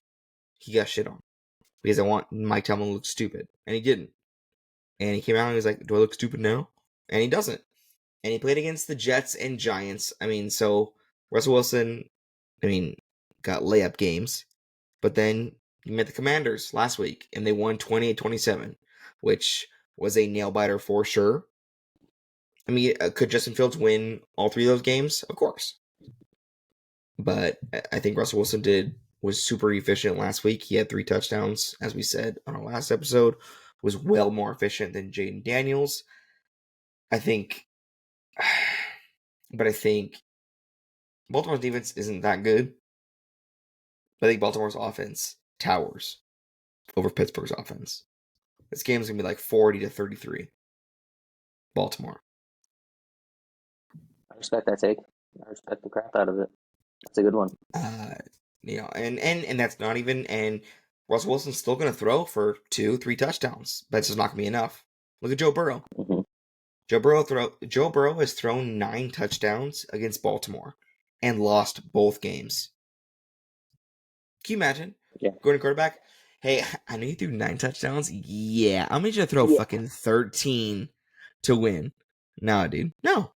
Speaker 1: he got shit on because I want Mike Tomlin to look stupid, and he didn't. And he came out and he was like, "Do I look stupid now?" And he doesn't. And he played against the Jets and Giants. I mean, so Russell Wilson, I mean, got layup games, but then he met the Commanders last week, and they won 28-27, which was a nail biter for sure. I mean, could Justin Fields win all three of those games? Of course. But I think Russell Wilson was super efficient last week. He had 3 touchdowns, as we said on our last episode. Was well more efficient than Jaden Daniels. I think, but I think Baltimore's defense isn't that good. But I think Baltimore's offense towers over Pittsburgh's offense. This game's gonna be like 40-33. Baltimore.
Speaker 2: I respect that take. I respect the crap out of it. That's a good one.
Speaker 1: And that's not even, and Russell Wilson's still gonna throw for 2-3 touchdowns. But it's just not gonna be enough. Look at Joe Burrow.
Speaker 2: Mm-hmm.
Speaker 1: Joe Burrow has thrown 9 touchdowns against Baltimore and lost both games. Can you imagine?
Speaker 2: Yeah.
Speaker 1: Going to quarterback. Hey, I know you threw 9 touchdowns. Yeah, I'm gonna throw
Speaker 2: Yeah.
Speaker 1: fucking 13 to win. No, dude. No.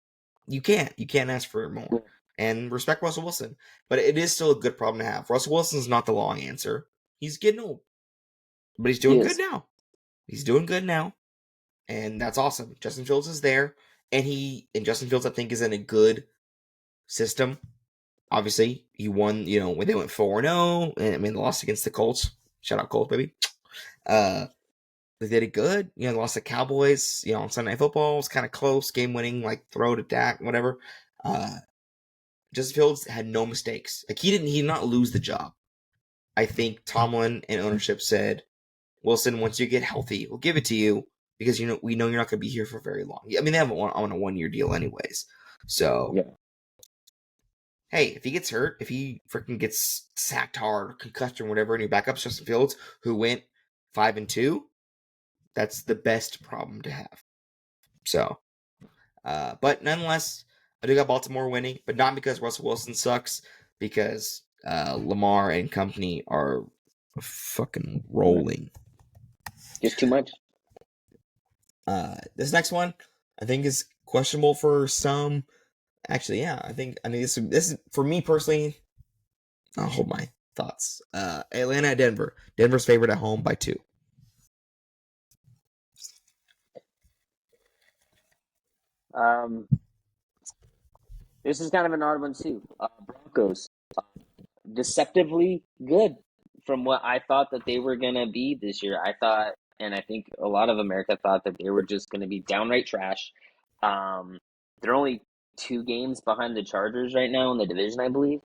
Speaker 1: You can't. You can't ask for more. And respect Russell Wilson. But it is still a good problem to have. Russell Wilson's not the long answer. He's getting old. But he's doing good now. He's doing good now. And that's awesome. Justin Fields is there. And Justin Fields, I think, is in a good system. Obviously, he won, when they went 4-0, and I mean, they lost against the Colts. Shout out Colts, baby. They did it good. They lost the Cowboys, on Sunday Night Football. It was kind of close, game winning, like throw to Dak, whatever. Justin Fields had no mistakes. Like, he did not lose the job. I think Tomlin and ownership said, Wilson, once you get healthy, we'll give it to you because we know you're not going to be here for very long. I mean, they have on a 1-year deal anyways. So,
Speaker 2: yeah.
Speaker 1: Hey, if he gets hurt, if he freaking gets sacked hard, concussion, whatever, and your backup's Justin Fields, who went 5-2, that's the best problem to have. So, but nonetheless, I do got Baltimore winning, but not because Russell Wilson sucks, because Lamar and company are fucking rolling.
Speaker 2: Just too much.
Speaker 1: This next one, I think, is questionable for some. Actually, yeah, I think this is for me personally. I'll hold my thoughts. Atlanta at Denver. Denver's favored at home by 2.
Speaker 2: This is kind of an odd one too. Broncos, deceptively good from what I thought that they were gonna be this year. I thought, and I think a lot of America thought that they were just gonna be downright trash. They're only 2 games behind the Chargers right now in the division, I believe.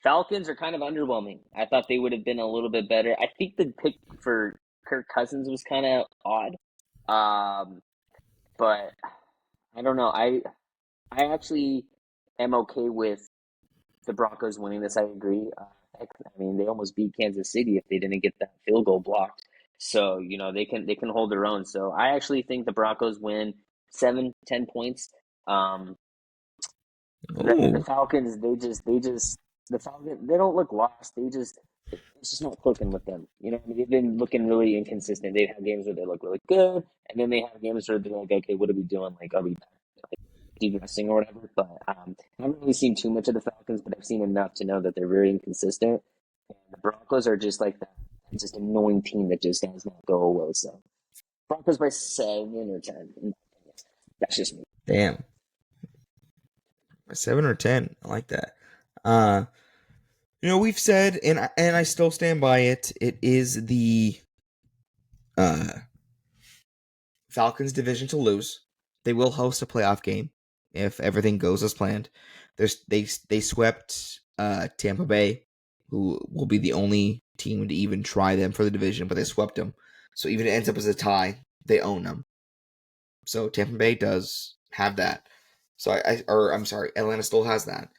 Speaker 2: Falcons are kind of underwhelming. I thought they would have been a little bit better. I think the pick for Kirk Cousins was kind of odd. But I don't know. I actually am okay with the Broncos winning this. I agree. Heck, I mean, they almost beat Kansas City if they didn't get that field goal blocked. So they can hold their own. So I actually think the Broncos win 7-10 points. Um, the
Speaker 1: Oh,
Speaker 2: Falcons, they just the Falcons, they don't look lost. It's just not clicking with them. I mean, they've been looking really inconsistent. They've had games where they look really good, and then they have games where they're like, okay, what are we doing? Like, are we like degressing or whatever? But I haven't really seen too much of the Falcons, but I've seen enough to know that they're very inconsistent. And the Broncos are just like that, just annoying team that just does not go away. So Broncos by 7 or 10. That's just me.
Speaker 1: damn. 7 or 10. I like that. Uh, we've said, and I still stand by it. It is the uh Falcons division to lose. They will host a playoff game if everything goes as planned. They swept Tampa Bay, who will be the only team to even try them for the division, but they swept them. So even if it ends up as a tie, they own them. So Tampa Bay does have that. So I'm sorry, Atlanta still has that.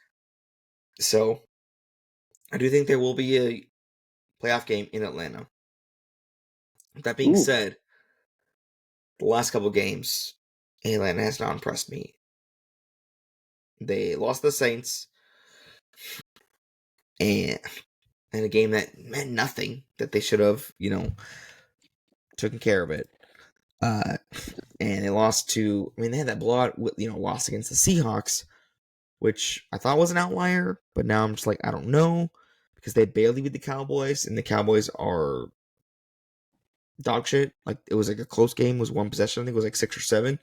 Speaker 1: So I do think there will be a playoff game in Atlanta. That being
Speaker 2: Ooh,
Speaker 1: said, the last couple games, Atlanta has not impressed me. They lost the Saints, and in a game that meant nothing, that they should have, taken care of it. Uh, and they lost to, I mean, they had that blowout, loss against the Seahawks, which I thought was an outlier, but now I'm just like, I don't know, because they barely beat the Cowboys, and the Cowboys are dog shit. Like, it was like a close game, it was one possession, I think it was like 6 or 7.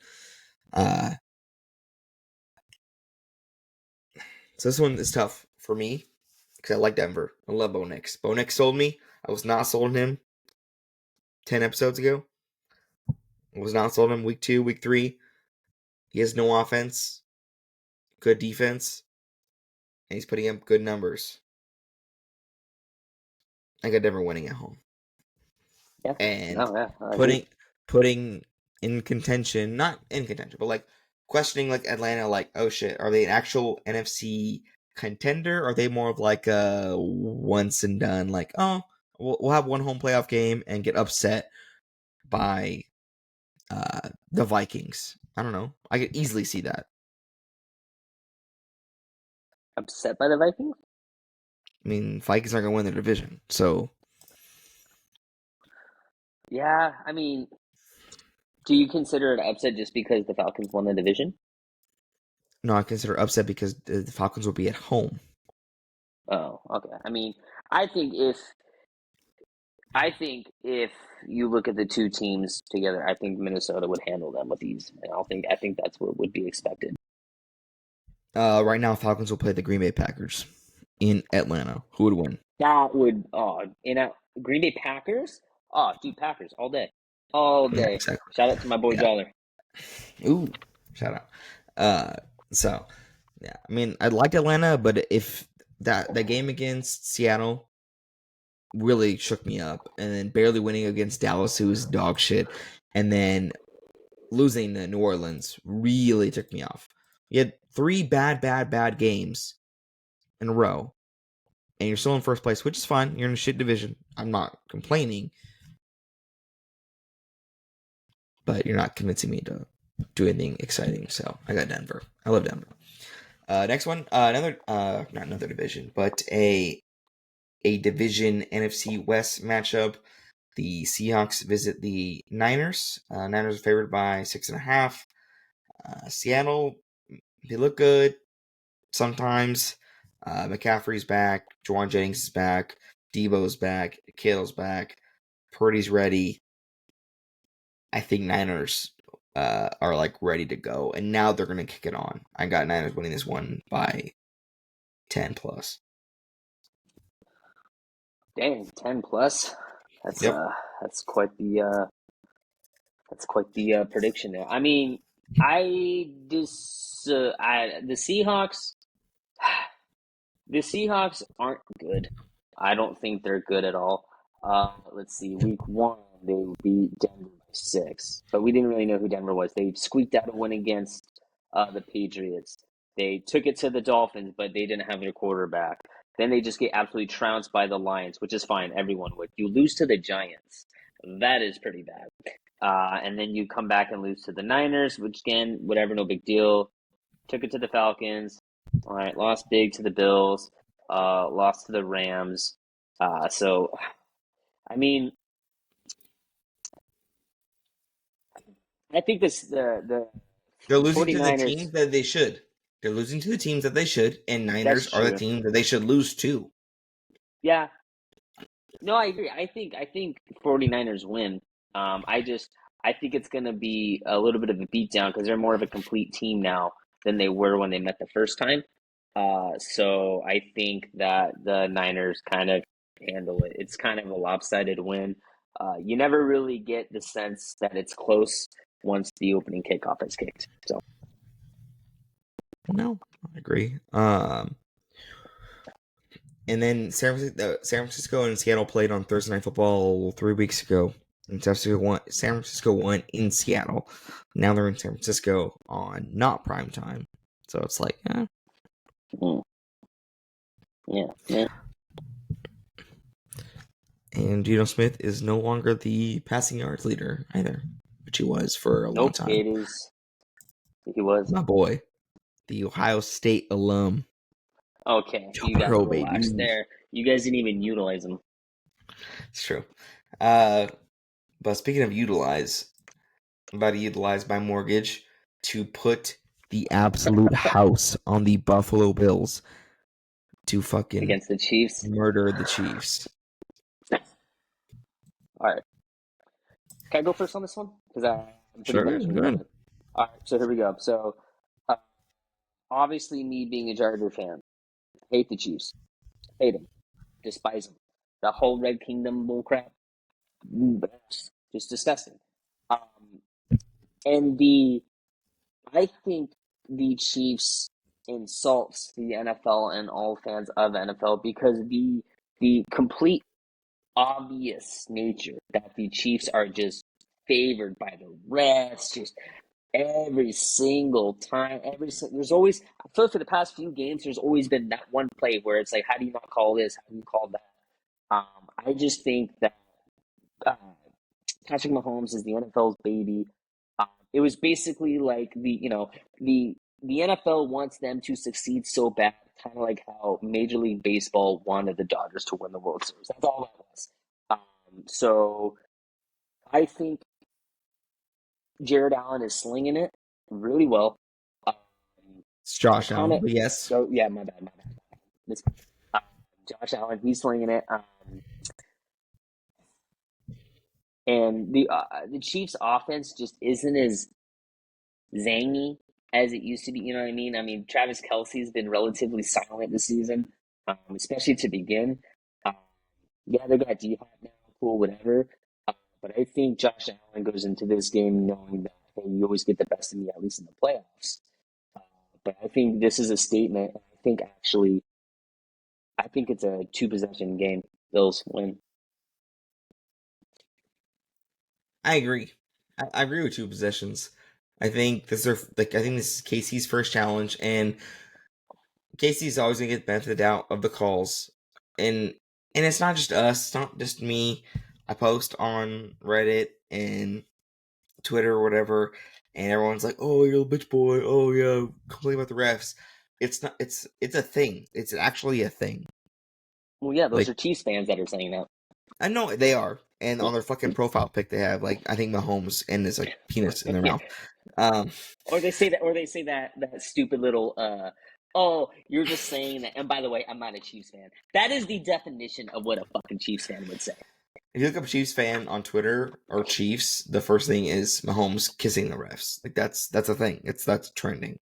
Speaker 1: Uh, so this one is tough for me, because I like Denver. I love Bo Nix. Bo Nix sold me. I was not sold on him 10 episodes ago. I was not sold on him week 2, week 3. He has no offense, good defense, and he's putting up good numbers. I got Denver winning at home.
Speaker 2: yeah,
Speaker 1: And
Speaker 2: no, yeah, I agree.
Speaker 1: putting in contention, not in contention, but like questioning like Atlanta, like, oh shit, are they an actual NFC contender? Or are they more of like a once and done, like, oh, we'll have one home playoff game and get upset by the Vikings? I don't know. I could easily see that.
Speaker 2: Upset by the Vikings?
Speaker 1: I mean, Vikings aren't gonna win their division, so
Speaker 2: Yeah, I mean, do you consider it upset just because the Falcons won the division?
Speaker 1: no, I consider upset because the Falcons will be at home.
Speaker 2: Oh, okay. I mean, I think if I think if you look at the two teams together, I think Minnesota would handle them with ease. And I think that's what would be expected.
Speaker 1: Right now, Falcons will play the Green Bay Packers in Atlanta. Who would win?
Speaker 2: That would Green Bay Packers? Oh, dude, Packers all day. All
Speaker 1: Yeah,
Speaker 2: day.
Speaker 1: exactly.
Speaker 2: Shout out to my boy
Speaker 1: Yeah.
Speaker 2: Dollar.
Speaker 1: Ooh, shout out. Uh, so yeah, I mean, I liked Atlanta, but if that game against Seattle really shook me up, and then barely winning against Dallas, who was dog shit, and then losing to New Orleans really took me off. You had 3 bad games in a row, and you're still in first place, which is fine. You're in a shit division. I'm not complaining, but you're not convincing me to do anything exciting. So I got Denver. I love Denver. Next one, another not another division, but a division NFC West matchup. The Seahawks visit the Niners. Niners are favored by 6.5. Seattle, they look good sometimes. McCaffrey's back. Juwan Jennings is back. Debo's back. Kittle's back. Purdy's ready. I think Niners are like ready to go, and now they're gonna kick it on. I got Niners winning this one by 10 plus.
Speaker 2: Dang, 10 plus. That's
Speaker 1: Yep.
Speaker 2: uh that's quite the prediction there. I mean, the Seahawks the Seahawks aren't good. I don't think they're good at all. Let's see. Week 1 they beat Denver by 6, but we didn't really know who Denver was. They squeaked out a win against the Patriots. They took it to the Dolphins, but they didn't have their quarterback. Then they just get absolutely trounced by the Lions, which is fine. Everyone would. You lose to the Giants. That is pretty bad. And then you come back and lose to the Niners, which again, whatever, no big deal. Took it to the Falcons. All right, lost big to the Bills. Lost to the Rams. So, I mean, I think the
Speaker 1: They're losing to the
Speaker 2: 49ers,
Speaker 1: teams that they should. They're losing to the teams that they should, and
Speaker 2: that's
Speaker 1: Niners are the
Speaker 2: true.
Speaker 1: team that they should lose to.
Speaker 2: Yeah, no, I agree. I think 49ers win. I think it's going to be a little bit of a beatdown because they're more of a complete team now than they were when they met the first time. So I think that the Niners kind of handle it. It's kind of a lopsided win. You never really get the sense that it's close once the opening kickoff is kicked. So
Speaker 1: No, I agree. And then San Francisco and Seattle played on Thursday Night Football 3 weeks ago. And San Francisco won in Seattle. Now they're in San Francisco on not prime time. So it's like,
Speaker 2: mm, yeah.
Speaker 1: And Geno Smith is no longer the passing yards leader either, which he was for a long
Speaker 2: Nope,
Speaker 1: time.
Speaker 2: he was.
Speaker 1: My boy, the Ohio State alum.
Speaker 2: Okay,
Speaker 1: Joe
Speaker 2: you guys
Speaker 1: Burrow,
Speaker 2: relax
Speaker 1: baby.
Speaker 2: there. You guys didn't even utilize them.
Speaker 1: It's true. But speaking of utilize, I'm about to utilize my mortgage to put the absolute house on the Buffalo Bills to fucking
Speaker 2: Against the Chiefs.
Speaker 1: murder the Chiefs.
Speaker 2: All right. Can I go first on this one? Because I'm pretty
Speaker 1: Sure,
Speaker 2: bullish on
Speaker 1: good.
Speaker 2: Buffalo. All right, so here we go. So, uh, obviously, me being a Charger fan, hate the Chiefs. Hate them. Despise them. The whole Red Kingdom bullcrap, just disgusting. Um, and I think the Chiefs insults the NFL and all fans of the NFL because the complete obvious nature that the Chiefs are just favored by the refs, just every single time. There's always, I feel like for the past few games, there's always been that one play where it's like, how do you not call this? How do you call that? I just think that uh, Patrick Mahomes is the NFL's baby. It was basically like the NFL wants them to succeed so bad, kind of like how Major League Baseball wanted the Dodgers to win the World Series. That's all that was. So I think Jared Allen is slinging it really well. Um,
Speaker 1: It's
Speaker 2: I
Speaker 1: Josh
Speaker 2: kind
Speaker 1: Allen,
Speaker 2: of
Speaker 1: but yes.
Speaker 2: go, yeah, my bad. This, uh, Josh Allen, he's slinging it. And the Chiefs' offense just isn't as zany as it used to be. You know what I mean? I mean, Travis Kelsey's been relatively silent this season, especially to begin. Um, yeah, they got D Hop now, cool, whatever. But I think Josh Allen goes into this game knowing that hey, you always get the best of me, at least in the playoffs. Uh, but I think this is a statement. I think it's a two possession game. Bills win.
Speaker 1: I agree. I agree with two possessions. I think I think this is Casey's first challenge, and Casey's always gonna get the benefit of the doubt of the calls, and it's not just us, it's not just me. I post on Reddit and Twitter or whatever, and everyone's like, "Oh, you're a bitch boy. Oh yeah, complain about the refs." It's not. It's a thing. It's actually a thing.
Speaker 2: Well, yeah, those
Speaker 1: Like
Speaker 2: are Chiefs fans that are saying that.
Speaker 1: I know they are, and on their fucking profile pic, they have like I think Mahomes and his like penis in their
Speaker 2: Yeah.
Speaker 1: mouth. Um,
Speaker 2: Or they say that stupid little oh, you're just saying that. And by the way, I'm not a Chiefs fan. That is the definition of what a fucking Chiefs fan would say.
Speaker 1: if you look up Chiefs fan on Twitter or Chiefs, the first thing is Mahomes kissing the refs. Like that's a thing. That's trending.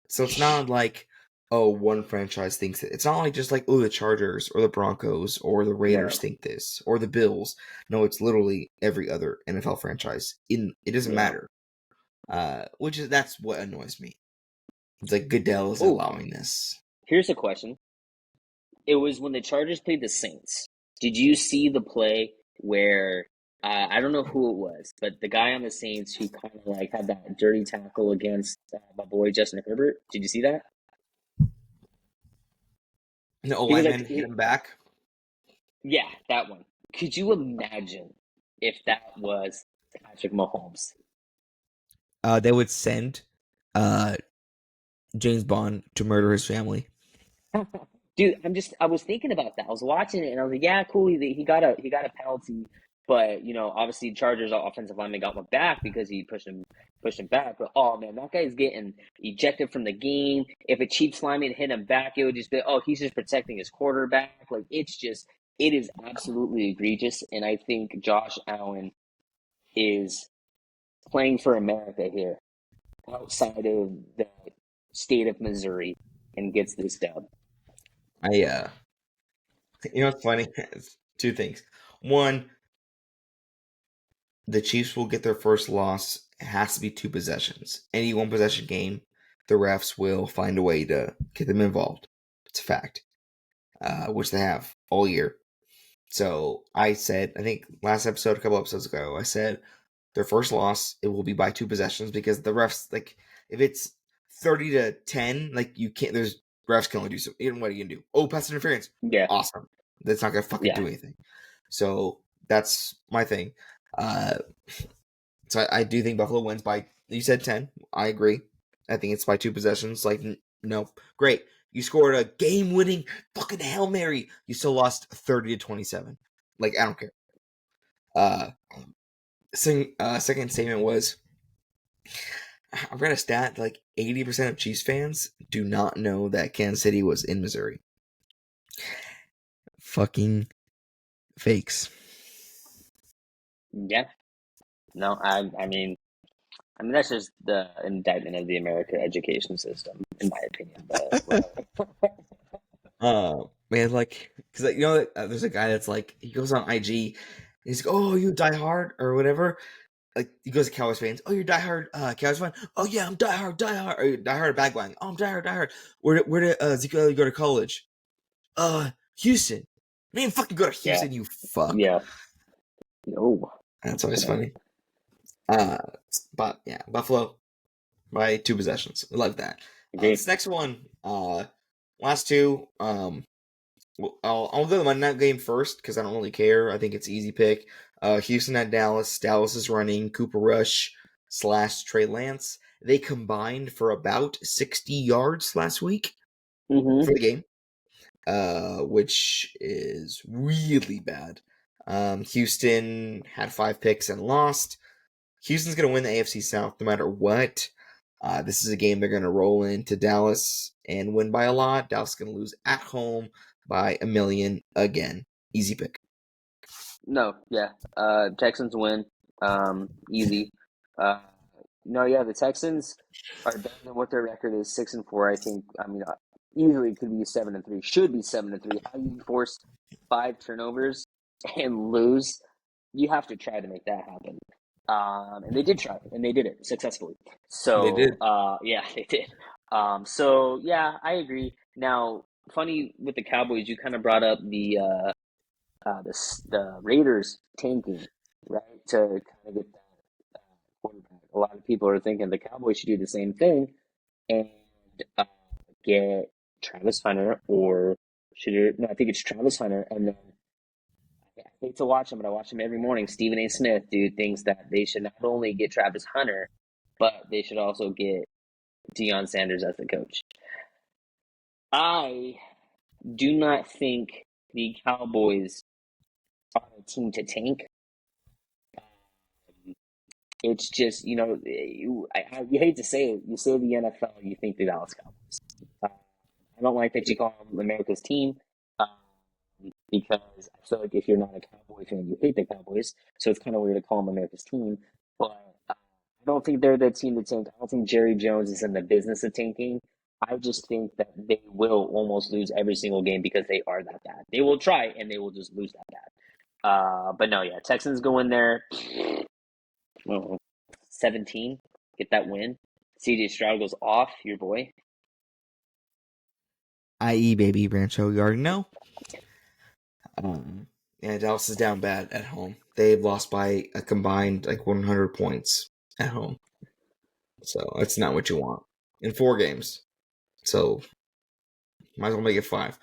Speaker 1: So it's not like one franchise thinks it. It's not like just like the Chargers or the Broncos or the
Speaker 2: Yeah,
Speaker 1: Raiders think this or the Bills. No, it's literally every other NFL franchise. It doesn't
Speaker 2: yeah.
Speaker 1: matter. That's what annoys me. It's like Goodell is
Speaker 2: Oh,
Speaker 1: allowing this.
Speaker 2: here's a question. It was when the Chargers played the Saints. Did you see the play where I don't know who it was, but the guy on the Saints who kind of like had that dirty tackle against my boy Justin Herbert. Did you see that?
Speaker 1: The O
Speaker 2: He was
Speaker 1: lineman
Speaker 2: like,
Speaker 1: hit him back.
Speaker 2: yeah, that one. Could you imagine if that was Patrick Mahomes?
Speaker 1: They would send uh, James Bond to murder his family.
Speaker 2: Dude, I was thinking about that. I was watching it and I was like, yeah, cool. He got a penalty, but obviously Chargers offensive lineman got one back because he pushed him back. But oh man, that guy's getting ejected from the game. If a Chiefs lineman hit him back, it would just be, oh, he's just protecting his quarterback. Like it is absolutely egregious. And I think Josh Allen is playing for America here, outside of the state of Missouri, and gets this dub.
Speaker 1: I what's funny? It's two things. One, the Chiefs will get their first loss. It has to be two possessions. Any one possession game, the refs will find a way to get them involved. It's a fact, which they have all year. So I said, I think last episode, a couple episodes ago, I said their first loss, it will be by two possessions because the refs, like, if it's 30-10, like, you can't, there's refs can only do so. Even what are you gonna do? Oh, pass interference.
Speaker 2: Yeah,
Speaker 1: Awesome. That's not gonna fucking
Speaker 2: yeah.
Speaker 1: do anything. So that's my thing. Uh, so I do think Buffalo wins by, you said 10. I agree. I think it's by two possessions. Like, no. Great. You scored a game winning fucking Hail Mary. You still lost 30-27. Like, I don't care. Uh, second statement was I read a stat like 80% of Chiefs fans do not know that Kansas City was in Missouri. Fucking fakes.
Speaker 2: Yeah. No, I mean that's just the indictment of the American education system, in my opinion. But whatever.
Speaker 1: Man, like, because there's a guy that's like, he goes on IG, he's like, oh, you die hard or whatever. Like, he goes to Cowboys fans, oh, you're die hard Cowboys fan. Oh yeah, I'm die hard, or die hard Bagwang. Oh, I'm die hard, die hard. Where did Ezekiel go to college? Houston. Man, fucking go to
Speaker 2: Yeah,
Speaker 1: Houston, you fuck.
Speaker 2: yeah. No,
Speaker 1: That's
Speaker 2: look
Speaker 1: always
Speaker 2: at that.
Speaker 1: funny. Uh, but yeah, Buffalo by two possessions. I love that.
Speaker 2: Agreed.
Speaker 1: This next one, last two. I'll go to the Monday night game first because I don't really care. I think it's easy pick. Houston at Dallas. Dallas is running Cooper Rush / Trey Lance. They combined for about 60 yards last week
Speaker 2: Mm-hmm.
Speaker 1: for the game, which is really bad. Houston had 5 picks and lost. Houston's going to win the AFC South no matter what. This is a game they're going to roll into Dallas and win by a lot. Dallas is going to lose at home by a million again. Easy pick.
Speaker 2: No, yeah. Texans win. Easy. Uh, no, yeah. The Texans are better than what their record is, 6-4. I think. I mean, easily could be 7-3. Should be 7-3. How you force 5 turnovers and lose? You have to try to make that happen. And they did try, and they did it successfully.
Speaker 1: They
Speaker 2: So,
Speaker 1: did.
Speaker 2: yeah, they did. So yeah, I agree. Now, funny with the Cowboys, you kind of brought up the Raiders tanking, right, to kind of get that quarterback. A lot of people are thinking the Cowboys should do the same thing and uh, get Travis Hunter, or should it, no, I think it's Travis Hunter, and then I hate to watch him, but I watch him every morning. Stephen A. Smith, dude, thinks that they should not only get Travis Hunter, but they should also get Deion Sanders as the coach. I do not think the Cowboys are a team to tank. It's just, you hate to say it. You say the NFL, you think the Dallas Cowboys. I don't like that you call them America's team, because I feel like if you're not a Cowboy fan, you hate the Cowboys. So it's kind of weird to call them America's team. But I don't think they're the team to tank. I don't think Jerry Jones is in the business of tanking. I just think that they will almost lose every single game because they are that bad. They will try and they will just lose that bad. But no, yeah, Texans go in there. 17, get that win. CJ Stroud goes off, your boy.
Speaker 1: I.e., baby Rancho, you already know. Yeah, Dallas is down bad at home. they've lost by a combined like 100 points at home. So that's not what you want in 4 games. So might as well make it 5.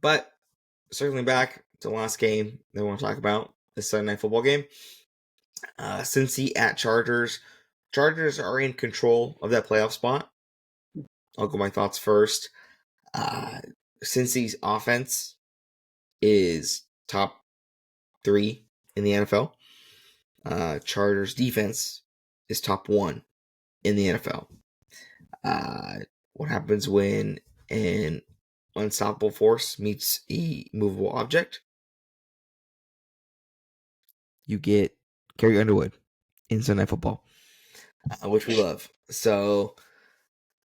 Speaker 1: But circling back to the last game that I want to talk about, this Sunday night football game. Cincy at Chargers. Chargers are in control of that playoff spot. I'll go my thoughts first. Cincy's offense is top 3 in the NFL. Chargers defense is top 1 in the NFL. What happens when an unstoppable force meets a movable object? You get Carrie Underwood in Sunday Night Football, which we love. So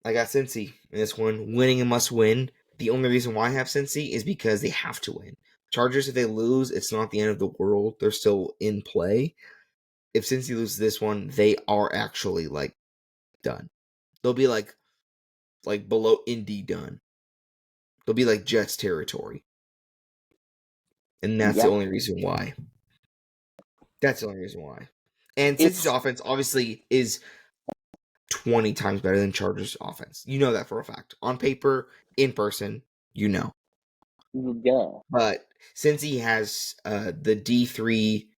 Speaker 1: I got Cincy in this one. Winning a must win. The only reason why I have Cincy is because they have to win. Chargers, if they lose, it's not the end of the world. They're still in play. If Cincy loses this one, they are actually like done. They'll be like below Indy done. They'll be like Jets territory. And that's the
Speaker 2: Yep.
Speaker 1: only reason why. That's the only reason why. And Cincy's
Speaker 2: It's
Speaker 1: offense obviously is 20 times better than Chargers offense. You know that for a fact. On paper, in person, you know.
Speaker 2: yeah.
Speaker 1: But since he has the D3,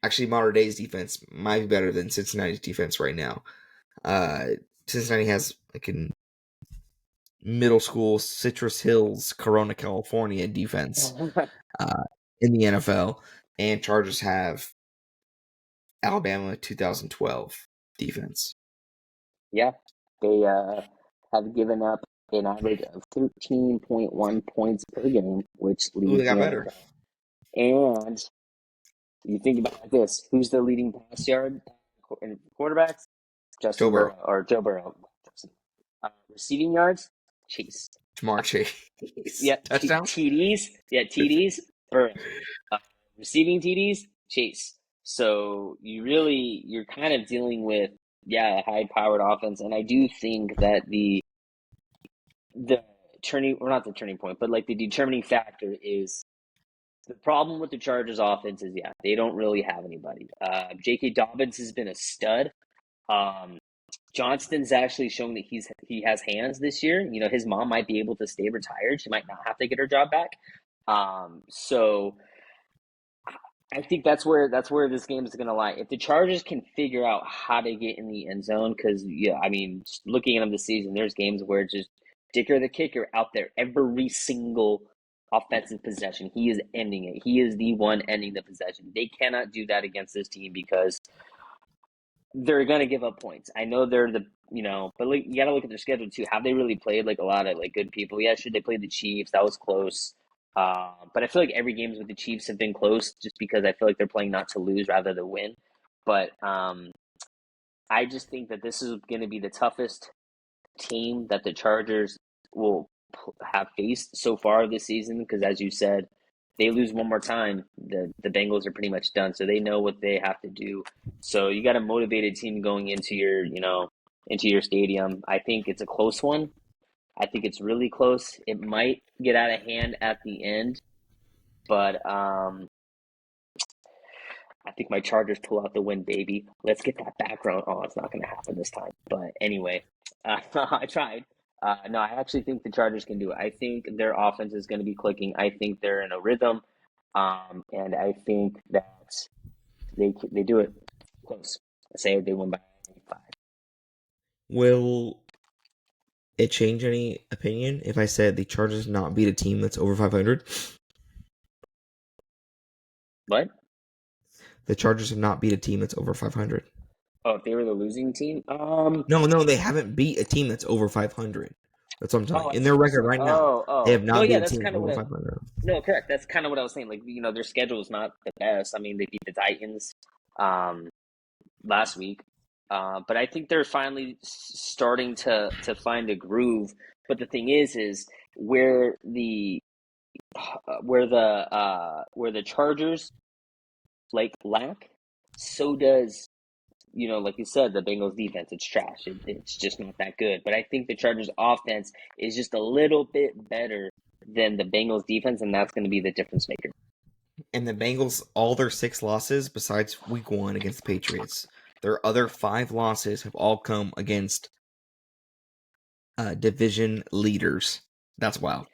Speaker 1: actually modern day's defense might be better than Cincinnati's defense right now. Cincinnati has like a middle school Citrus Hills, Corona, California defense in the NFL, and Chargers have Alabama 2012 defense.
Speaker 2: Yeah, they have given up an average of 13.1 points per game, which
Speaker 1: Ooh, they
Speaker 2: leads the
Speaker 1: got better.
Speaker 2: NFL. And you think about this: who's the leading pass yard in quarterbacks?
Speaker 1: Joe
Speaker 2: Justin
Speaker 1: Burrow,
Speaker 2: Burrow or Joe Burrow. Receiving yards, Chase.
Speaker 1: Jamar Chase,
Speaker 2: Yeah,
Speaker 1: touchdowns.
Speaker 2: TDs. Yeah, TDs. Burrow. Receiving TDs, Chase. So you're kind of dealing with a high powered offense, and I do think that the turning or not the turning point, but like the determining factor is the problem with the Chargers offense is they don't really have anybody. J.K. Dobbins has been a stud. Um, Johnston's actually shown that he has hands this year. You know, his mom might be able to stay retired. She might not have to get her job back. So I think that's where this game is going to lie. If the Chargers can figure out how to get in the end zone, because I mean, just looking at them this season, there's games where it's just Dicker the kicker out there every single offensive possession. He is ending it. He is the one ending the possession. They cannot do that against this team because they're gonna give up points. I know they're but like you gotta look at their schedule too. Have they really played like a lot of like good people? Yeah, sure they played the Chiefs. That was close. But I feel like every games with the Chiefs have been close, just because I feel like they're playing not to lose rather than win. But I just think that this is going to be the toughest team that the Chargers will have faced so far this season. Because as you said, they lose one more time, the Bengals are pretty much done. So they know what they have to do. So you got a motivated team going into your into your stadium. I think it's a close one. I think it's really close. It might get out of hand at the end, but I think my Chargers pull out the win, baby. Let's get that background. Oh, it's not going to happen this time. But anyway, I tried. No, I actually think the Chargers can do it. I think their offense is going to be clicking. I think they're in a rhythm, and I think that they do it close. I say they win by 5.
Speaker 1: Will it change any opinion if I said the Chargers not beat a team that's over 500?
Speaker 2: What?
Speaker 1: The Chargers have not beat a team that's over 500.
Speaker 2: Oh, if they were the losing team,
Speaker 1: No, they haven't beat a team that's over 500. That's what I'm telling
Speaker 2: oh,
Speaker 1: you.
Speaker 2: I
Speaker 1: In
Speaker 2: see
Speaker 1: their
Speaker 2: what you're
Speaker 1: record
Speaker 2: saying.
Speaker 1: right now, they
Speaker 2: Oh.
Speaker 1: have
Speaker 2: No,
Speaker 1: not beat
Speaker 2: yeah,
Speaker 1: a
Speaker 2: that's
Speaker 1: team
Speaker 2: kind of
Speaker 1: over
Speaker 2: what
Speaker 1: 500.
Speaker 2: no, correct. That's kind of what I was saying. Like, their schedule is not the best. I mean, they beat the Titans um last week. But I think they're finally starting to find a groove. But the thing is where the Chargers like lack, so does like you said, the Bengals defense. It's trash. It's just not that good. But I think the Chargers offense is just a little bit better than the Bengals defense, and that's going to be the difference maker.
Speaker 1: And the Bengals, all their 6 losses, besides week 1 against the Patriots, their other 5 losses have all come against division leaders. That's wild.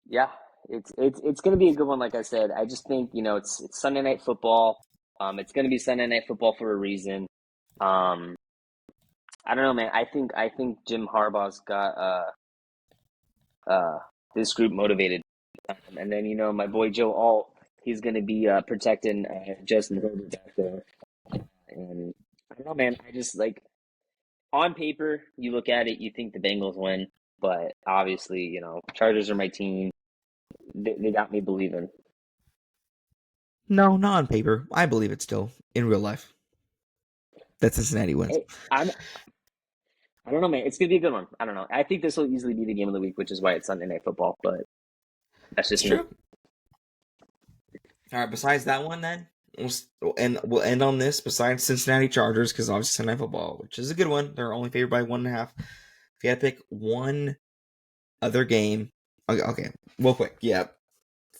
Speaker 2: Yeah, it's going to be a good one. Like I said, I just think it's Sunday Night Football. It's going to be Sunday Night Football for a reason. Um, I don't know, man. I think Jim Harbaugh's got this group motivated, and then my boy Joe Alt, he's going to be protecting Justin Herbert back there. And I don't know, man. I just like on paper, you look at it, you think the Bengals win, but obviously, Chargers are my team. They got me believing.
Speaker 1: No, not on paper. I believe it still in real life that Cincinnati wins.
Speaker 2: Hey, I don't know, man. It's gonna be a good one. I don't know. I think this will easily be the game of the week, which is why it's Sunday Night Football. But that's
Speaker 1: It's
Speaker 2: just me.
Speaker 1: true. All right. Besides that one, then we'll end on this. Besides Cincinnati Chargers, because obviously Sunday Night Football, which is a good one. They're only favored by 1.5. If you had to pick one other game, okay, real quick. Yeah,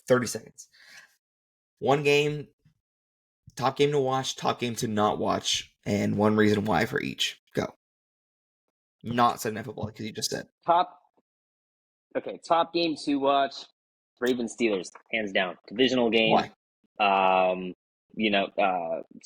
Speaker 1: 30 seconds. One game, top game to watch, top game to not watch, and one reason why for each. Go. Not Sunday Night Football, because you just said.
Speaker 2: Top top game to watch. Ravens Steelers, hands down. Divisional game.
Speaker 1: Why?
Speaker 2: Um,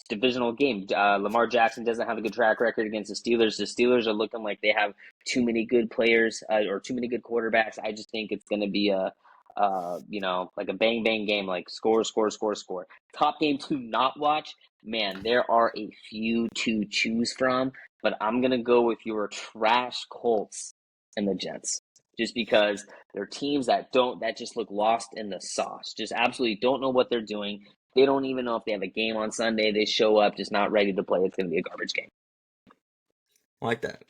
Speaker 2: divisional game. Lamar Jackson doesn't have a good track record against the Steelers. The Steelers are looking like they have too many good players or too many good quarterbacks. I just think it's going to be like a bang bang game, like score, score, score, score. Top game to not watch. Man, there are a few to choose from, but I'm gonna go with your trash Colts and the Jets, just because they're teams that just look lost in the sauce. Just absolutely don't know what they're doing. They don't even know if they have a game on Sunday. They show up just not ready to play. It's going to be a garbage game.
Speaker 1: I like that.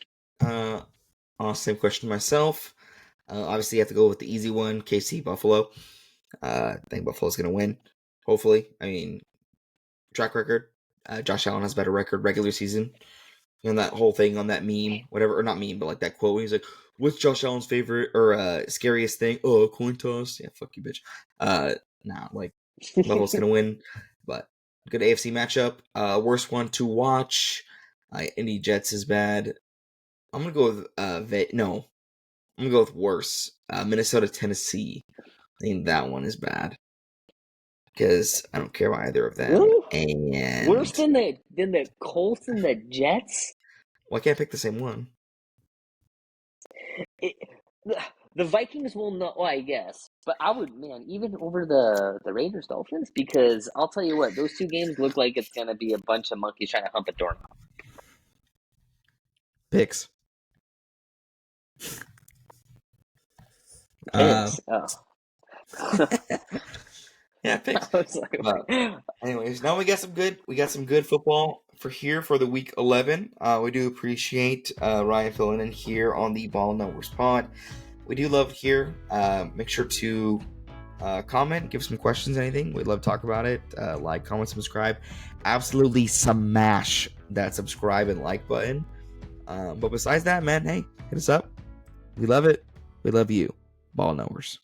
Speaker 1: Same question myself. Obviously, you have to go with the easy one, KC Buffalo. I think Buffalo's going to win. Hopefully. I mean, track record. Josh Allen has a better record regular season. That whole thing on that meme, whatever, or not meme, but like that quote. He's like, "What's Josh Allen's favorite or scariest thing?" Oh, coin toss. Yeah, fuck you, bitch. Like Buffalo's gonna win, but good AFC matchup. Worst one to watch. Indy Jets is bad. I'm gonna go with I'm gonna go with worse. Minnesota Tennessee. I think that one is bad because I don't care about either of them.
Speaker 2: Really? Worse
Speaker 1: And
Speaker 2: than the Colts and the Jets?
Speaker 1: why can't I pick the same one?
Speaker 2: It, the Vikings will not. Well, I guess, but I would, man, even over the Raiders Dolphins, because I'll tell you what, those two games look like it's gonna be a bunch of monkeys trying to hump a doorknob.
Speaker 1: Picks.
Speaker 2: Picks. Oh.
Speaker 1: Yeah, picks.
Speaker 2: I was like,
Speaker 1: Anyways, now we got some good football for here for the week 11. We do appreciate Ryan filling in here on the Ball Numbers Pod. We do love it here. Make sure to comment, give some questions, anything. We'd love to talk about it. Like, comment, subscribe. Absolutely smash that subscribe and like button. But besides that, man, hey, hit us up. We love it. We love you. Ball Knowers.